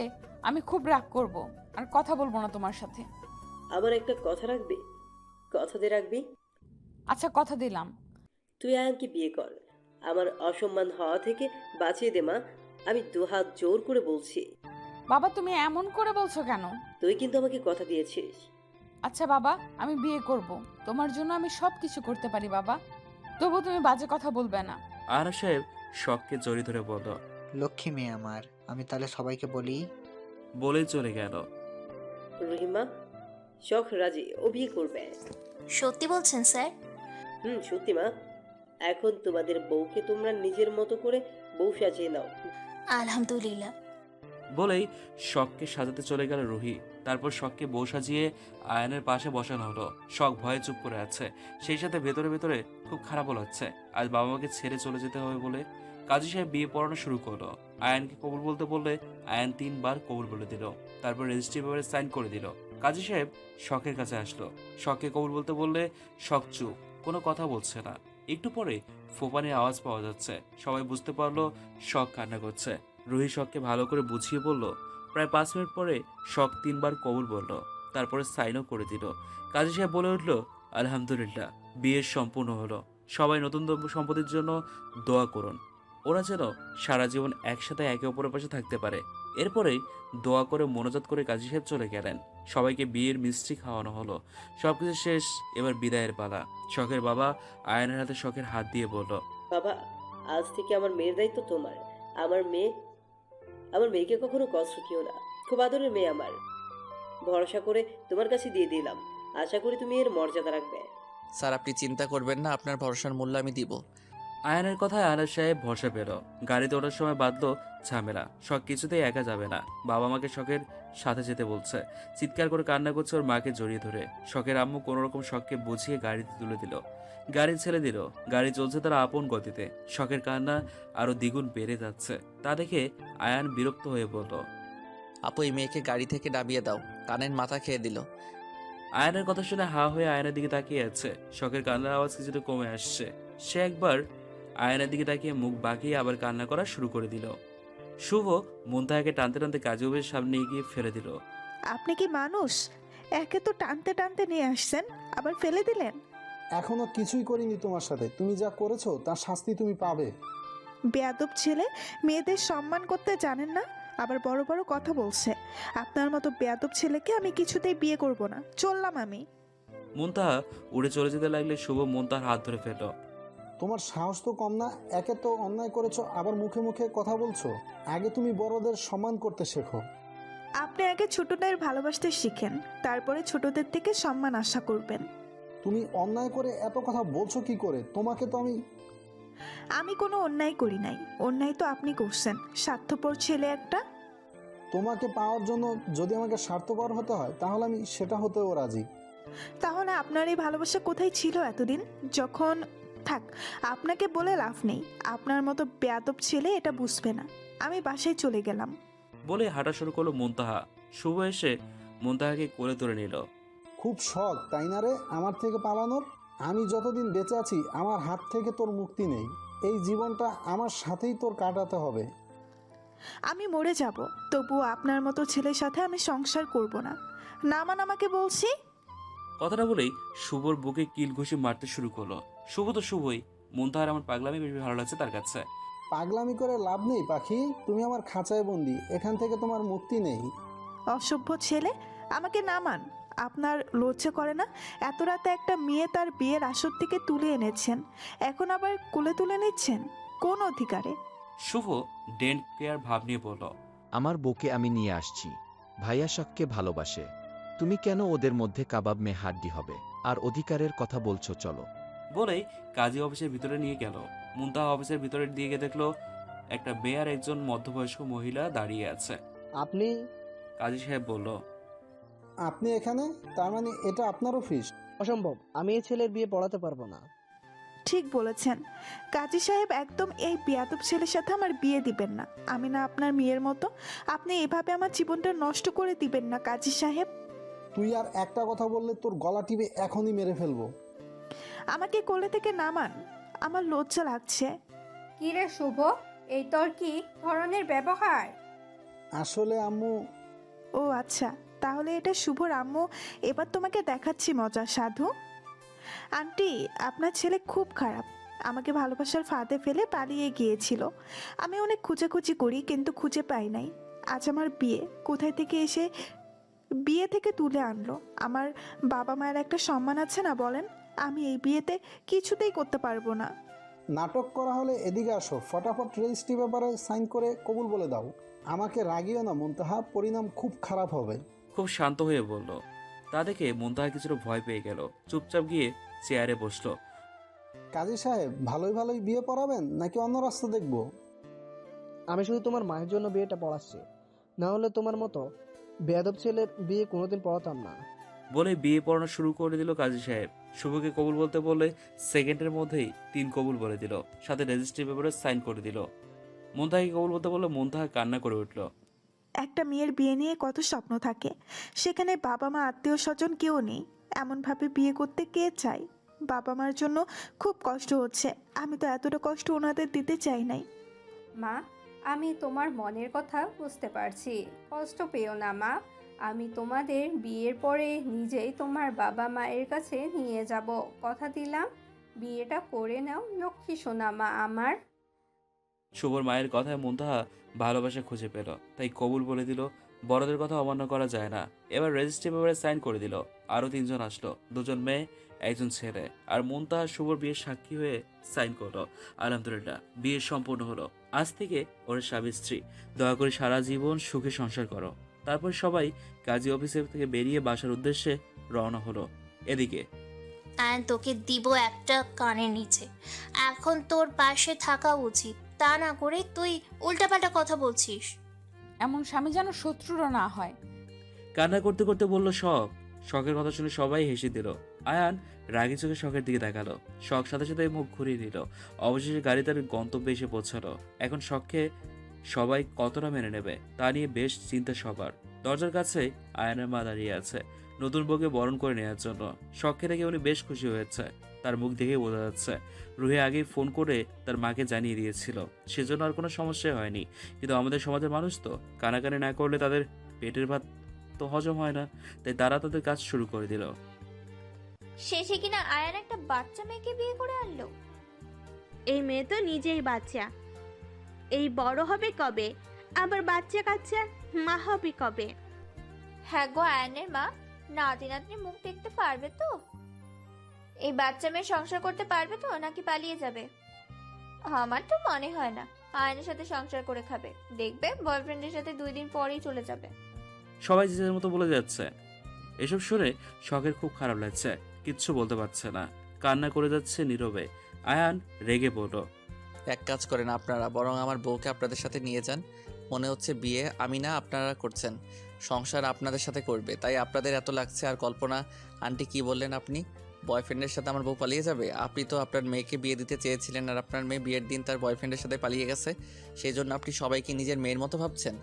আমি খুব রাগ করব আর কথা বলবো না তোমার সাথে। আমার একটা কথা রাখবি? কথা দিয়ে রাখবি? আচ্ছা কথা দিলাম। তুই আয়ানকে বিয়ে কর। আমার অসম্মান হওয়া থেকে বাঁচিয়ে দে মা। আমি দুহাত জোর করে বলছি। বাবা তুমি এমন করে বলছো কেন? তুই কিন্তু আমাকে কথা দিয়েছিস। আচ্ছা বাবা, আমি বিয়ে করব, তোমার জন্য আমি সব কিছু করতে পারি বাবা, তবু তুমি বাজে কথা বলবে না। আয়নাব সাহেব শখকে জড়িয়ে ধরে বলল লক্ষ্মী মেয়ে আমার, আমি তাহলে সবাইকে বলি। বলেই চলে গেল। রহিমা, শখ রাজি, ও বিয়ে করবে। সত্যি বলছেন স্যার? সত্যি মা। এখন তোমাদের বউকে তোমরা নিজের মতো করে বউ সাজিয়ে নাও। আলহামদুলিল্লাহ। বলেই শখকে সাজাতে চলে গেল রুহি। তারপর শখকে বউ সাজিয়ে আয়নের পাশে বসানো হলো। শখ ভয়ে চুপ করে আছে, সেই সাথে ভেতরে ভেতরে খুব খারাপও লাগছে। আজ বাবা মাকে ছেড়ে চলে যেতে হবে বলে কাজী সাহেব বিয়ে পড়ানো শুরু করলো। আয়ানকে কবুল বলতে বললে আয়ান 3 বার কবুল বলে দিল। তারপর রেজিস্ট্রি পেপারে সাইন করে দিল। কাজী সাহেব শখের কাছে আসলো। শখকে কবুল বলতে বললে শখ চুপ, কোনো কথা বলছে না। একটু পরে ফোপানের আওয়াজ পাওয়া যাচ্ছে। সবাই বুঝতে পারলো শখ কান্না করছে। রুহি শখকে ভালো করে বুঝিয়ে বলল। প্রায় 5 মিনিট পরে শখ 3 বার কবুল বলল, তারপরে সাইনও করে দিল। কাজী সাহেব বলে উঠল আলহামদুলিল্লাহ, বিয়ে সম্পূর্ণ হলো। সবাই নতুন সম্পত্তির জন্য দোয়া করুন, ওরা যেন সারা জীবন একসাথে একে অপরের পাশে থাকতে পারে। এরপরেই দোয়া করে মোনাজাত করে কাজী সাহেব চলে গেলেন। সবাইকে বিয়ের মিষ্টি খাওয়ানো হলো। সবকিছু শেষ, এবার বিদায়ের পালা। শখের বাবা আয়নের হাতে শখের হাত দিয়ে বলল বাবা, আজ থেকে আমার মেয়ের দায়িত্ব তোমার। আমার মেয়েকে কখনো কষ্ট দিও না। খুব আদরের মেয়ে আমার। ভরসা করে তোমার কাছে দিয়ে দিলাম, আশা করি তুমি এর মর্যাদা রাখবে। স্যার আপনি চিন্তা করবেন না, আপনার ভরসার মূল্য আমি দিব। আয়নের কথায় আয়নার সাহেব ভরসা পেল। গাড়িতে ওঠার সময় বাঁধলো ঝামেলা। শখ কিছুতেই একা যাবে না, বাবা মাকে শখের সাথে যেতে বলছে। চিৎকার করে কান্না করছে ওর মাকে জড়িয়ে ধরে। শখের আম্মু কোনোরকম শখকে বুঝিয়ে গাড়িতে তুলে দিল। গাড়ি ছেড়ে দিল। গাড়ি চলছে তার আপন গতিতে। শখের কান্না আরো দ্বিগুণ বেড়ে যাচ্ছে। তা দেখে আয়ান বিরক্ত হয়ে বলল আপু এই মেয়েকে গাড়ি থেকে নামিয়ে দাও, কানের মাথা খেয়ে দিল। আয়নের কথা শুনে হা হয়ে আয়নের দিকে তাকিয়ে আছে। শখের কান্নার আওয়াজ কিছুটা কমে আসছে। সে একবার আয়নের দিকে তাকিয়ে মুখ বাঁকিয়ে আবার কান্না করা শুরু করে দিল। শুভ মুনতাহাকে টানতে টানতে কাজীবের সামনে এগিয়ে ফেলে দিল। আপনি কি মানুষ? একে তো টানতে টানতে নিয়ে আসছেন, আবার ফেলে দিলেন। এখনো কিছুই করিনি তোমার সাথে, তুমি যা করেছো তার শাস্তি তুমি পাবে। বেয়াদব ছেলে, মেয়েদের সম্মান করতে জানেন না, আবার বড় বড় কথা বলছে। আপনার মতো বেয়াদব ছেলেকে আমি কিছুতেই বিয়ে করব না। চললাম আমি। মুনতাহা উড়ে চলে যেতে লাগলে শুভ মুনতাহার হাত ধরে ফেলল। তোমার সাহস তো কম না, একে তো অন্যায় করেছো আবার মুখে মুখে কথা বলছো। আগে তুমি বড়দের সম্মান করতে শেখো। আপনি আগে ছোটদের ভালোবাসতে শিখেন, তারপরে ছোটদের থেকে সম্মান আশা করবেন। তুমি অন্যায় করে এত কথা বলছো কি করে? তোমাকে তো আমি কোনো অন্যায় করি নাই, অন্যায় তো আপনি করছেন, স্বার্থপর ছেলে একটা। তোমাকে পাওয়ার জন্য যদি আমাকে স্বার্থপর হতে হয় তাহলে আমি সেটা হতেও রাজি। তাহলে আপনার এই ভালোবাসা কোথায় ছিল এতদিন, যখন থাক, আপনাকে বলে লাভ নেই। আপনার মতো বেয়াদব ছেলে এটা বুঝবে না। আমি বাসায় চলে গেলাম। বলে হাঁটা শুরু করলো মুনতাহা। শুভ এসে মুনতাহাকে কোলে তুলে নিল। খুব শখ তাই না রে আমার থেকে পালানোর? আমি যতদিন বেঁচে আছি আমার হাত থেকে তোর মুক্তি নেই। এই জীবনটা আমার সাথেই তোর কাটাতে হবে। আমি মরে যাব, তবুও আপনার মতো ছেলের সাথে আমি সংসার করব না। নামান আমাকে বলছি। কথাটা বলেই শুভর বুকে কিল ঘুষি মারতে শুরু করলো। শুভ তো শুভই, মুনতাহার আমার পাগলামি বেশি ভালো লাগছে তার কাছে। পাগলামি করে লাভ নেই পাখি, তুমি আমার খাঁচায় বন্দি, এখান থেকে তোমার মুক্তি নেই। অসভ্য ছেলে, আমাকে নামান। আপনার লজ্জা করে না? এত রাতে একটা মেয়ে তার বিয়ের আসর থেকে তুলে এনেছেন, এখন আবার কোলে তুলে নিচ্ছেন? কোন অধিকারে? শুভ ডেন্ট কেয়ার ভাব নিয়ে বলল, আমার বউকে আমি নিয়ে আসছি। ভাইয়া শখকে ভালোবাসে, তুমি কেন ওদের মধ্যে কাবাব মেয়ে হাড্ডি হবে? আর অধিকারের কথা বলছো, চলো। বলেই কাজী অফিসের ভিতরে নিয়ে গেল। মুনতাহা অফিসের ভিতরে দিয়ে গিয়ে দেখলো একটা মেয়ে আর একজন মধ্যবয়স্ক মহিলা দাঁড়িয়ে আছে। আপনি? কাজী সাহেব বলল, আপনি এখানে? তার মানে এটা আপনার অফিস? অসম্ভব, আমি এই ছেলের বিয়ে পড়াতে পারবো না। ঠিক বলেছেন কাজী সাহেব, একদম এই বেয়াদব ছেলের সাথে আমার বিয়ে দিবেন না। আমি না আপনার মেয়ের মতো, আপনি এভাবে আমার জীবনটা নষ্ট করে দিবেন না কাজী সাহেব। তুই আর একটা কথা বললে তোর গলা টিপে এখনই মেরে ফেলবো। আমাকে কোলে থেকে নামান, আমার লজ্জা লাগছে। কি রে শুভ, এই তোর কি ধরনের ব্যবহার? আসলে আম্মু। ও আচ্ছা, তাহলে এটা শুভর আম্মু। এবার তোমাকে দেখাচ্ছি মজা, সাধু। আন্টি, আপনার ছেলে খুব খারাপ, আমাকে ভালোবাসার ফাঁদে ফেলে পালিয়ে গিয়েছিল। আমি অনেক খোঁজাখুঁজি করি কিন্তু খুঁজে পাই নাই। আজ আমার বিয়ে, কোথায় থেকে এসে বিয়ে থেকে তুলে আনলো। আমার বাবা মায়ের একটা সম্মান আছে না বলেন? আমি এই বিয়েতে কিছুতেই করতে পারবো না। নাটক করা হলে এদিকে আসো, ফটাফট রেজিস্ট্রি পেপারে সাইন করে কবুল বলে দাও। আমাকে রাগিও না মুনতাহা, পরিণাম খুব খারাপ হবে। খুব শান্ত হয়ে বলল। তা দেখে মুনতাহা কিছুটা ভয় পেয়ে গেল। চুপচাপ গিয়ে চেয়ারে বসলো। কাজী সাহেব, ভালোই ভালোই বিয়ে পড়াবেন নাকি অন্য রাস্তা দেখবো? আমি শুধু তোমার মায়ের জন্য বিয়েটা পড়াচ্ছি, না হলে তোমার মতো বেয়াদব ছেলের বিয়ে কোনোদিন পড়াতাম না। বলে বিয়ে পড়ানো শুরু করে দিল কাজী সাহেব। শুভকে কবুল বলতে বললে সেকেন্ডের মধ্যেই 3 কবুল বলে দিল, সাথে রেজিস্ট্রি পেপারে সাইন করে দিল। মুনতাহাকে কবুল বলতে বললে মুনতাহা কান্না করে উঠল। একটা মেয়ের বিয়ে নিয়ে কত স্বপ্ন থাকে, সেখানে বাবা মা আত্মীয় স্বজন কেউ নেই। এমনভাবে বিয়ে করতে কে চায়? বাবা মার জন্য খুব কষ্ট হচ্ছে, আমি তো এতটা কষ্ট ওনাদের দিতে চাই নাই। মা, আমি তোমার মনের কথা বুঝতে পারছি, কষ্ট পেও না মা। আমি তোমাদের বিয়ের পরে নিজেই তোমার বাবা মায়ের কাছে নিয়ে যাব, কথা দিলাম। বিয়েটা করে নাও লক্ষ্মী সোনা মা আমার। শুভর মায়ের কথায় মুনতাহা ভালোবাসা খুঁজে পেল, তাই কবুল বলে দিল। বড়দের কথা অমান্য করা যায় না। এবার রেজিস্ট্রি পেপারে সাইন করে দিল। আরও 3 জন আসলো, 2 জন মেয়ে 1 জন ছেলে। আর মুনতাহা শুভর বিয়ের সাক্ষী হয়ে সাইন করলো। আলহামদুলিল্লাহ, বিয়ে সম্পূর্ণ হলো। আজ থেকে ওরা স্বামী স্ত্রী। দয়া করে সারা জীবন সুখে সংসার করো। তারপর সবাই কাজী অফিসের থেকে বেরিয়ে বাসার উদ্দেশ্যে রওনা হলো। এদিকে তোকে দিব একটা কানের নিচে। এখন তোর পাশে থাকা উচিত, তা না করে তুই উল্টাপাল্টা কথা বলছিস। এমন স্বামী যেন শত্রুরও না হয়। কান্না করতে করতে বলল শখ। শখের কথা শুনে সবাই হেসে দিল। আয়ান রাগি চোখে শখের দিকে তাকালো। শখ সাথে সাথে মুখ ঘুরিয়ে নিল। অবশেষে গাড়ি তার গন্তব্যে এসে পৌঁছালো। এখন শখকে সবাই কতটা মেনে নেবে তা নিয়ে বেশ চিন্তা সবার। দরজার কাছে আয়ানের মা দাঁড়িয়ে আছে নতুন বউকে বরণ করে নেওয়ার জন্য। শখকে দেখে উনি বেশ খুশি হয়েছে, তার মুখ দেখেই বোঝা যাচ্ছে। রুহি আগেই ফোন করে তার মাকে জানিয়ে দিয়েছিল, সেজন্য আর কোনো সমস্যা হয়নি। কিন্তু আমাদের সমাজের মানুষ তো কানাকানি না করলে তাদের পেটের ভাত তো হজম হয় না, তাই তারা তাদের কাজ শুরু করে দিল। শেষে কিনা আয়ান একটা বাচ্চা মেয়েকে বিয়ে করে আনলো। এই মেয়ে তো নিজেই বাচ্চা, এই বড় হবে কবে, আবার বাচ্চা কাচ্চা মা হবে কবে? হ্যাঁ গো আয়ানের মা, নাতি নাতনির মুখ দেখতে পারবে তো? এই বাচ্চা মেয়ে সংসার করতে পারবে তো, নাকি পালিয়ে যাবে? আমার তো মনে হয় না আয়নের সাথে সংসার করে খাবে। দেখবে বয়ফ্রেন্ডের সাথে 2 দিন পরেই চলে যাবে। সবাই যে মতো বলে যাচ্ছে। এসব শুনে শখের খুব খারাপ লাগছে, কিচ্ছু বলতে পারছে না, কান্না করে যাচ্ছে নীরবে। আয়ান রেগে বলল, এক কাজ করেন আপনারা, বরং আমার বউকে আপনাদের সাথে নিয়ে যান। মনে হচ্ছে বিয়ে আমি না আপনারা করছেন, সংসার আপনাদের সাথে করবে, তাই আপনাদের এত লাগছে। আর কল্পনা আন্টি কি বললেন আপনি? বয়ফ্রেন্ডের সাথে আমার বউ পালিয়ে যাবে? আপনি তো আপনার মেয়েকে বিয়ে দিতে চেয়েছিলেন, আর আপনার মেয়ে বিয়ের দিন তার বয়ফ্রেন্ডের সাথে পালিয়ে গেছে। সেই জন্য আপনি সবাইকে নিজের মেয়ের মতো ভাবছেন।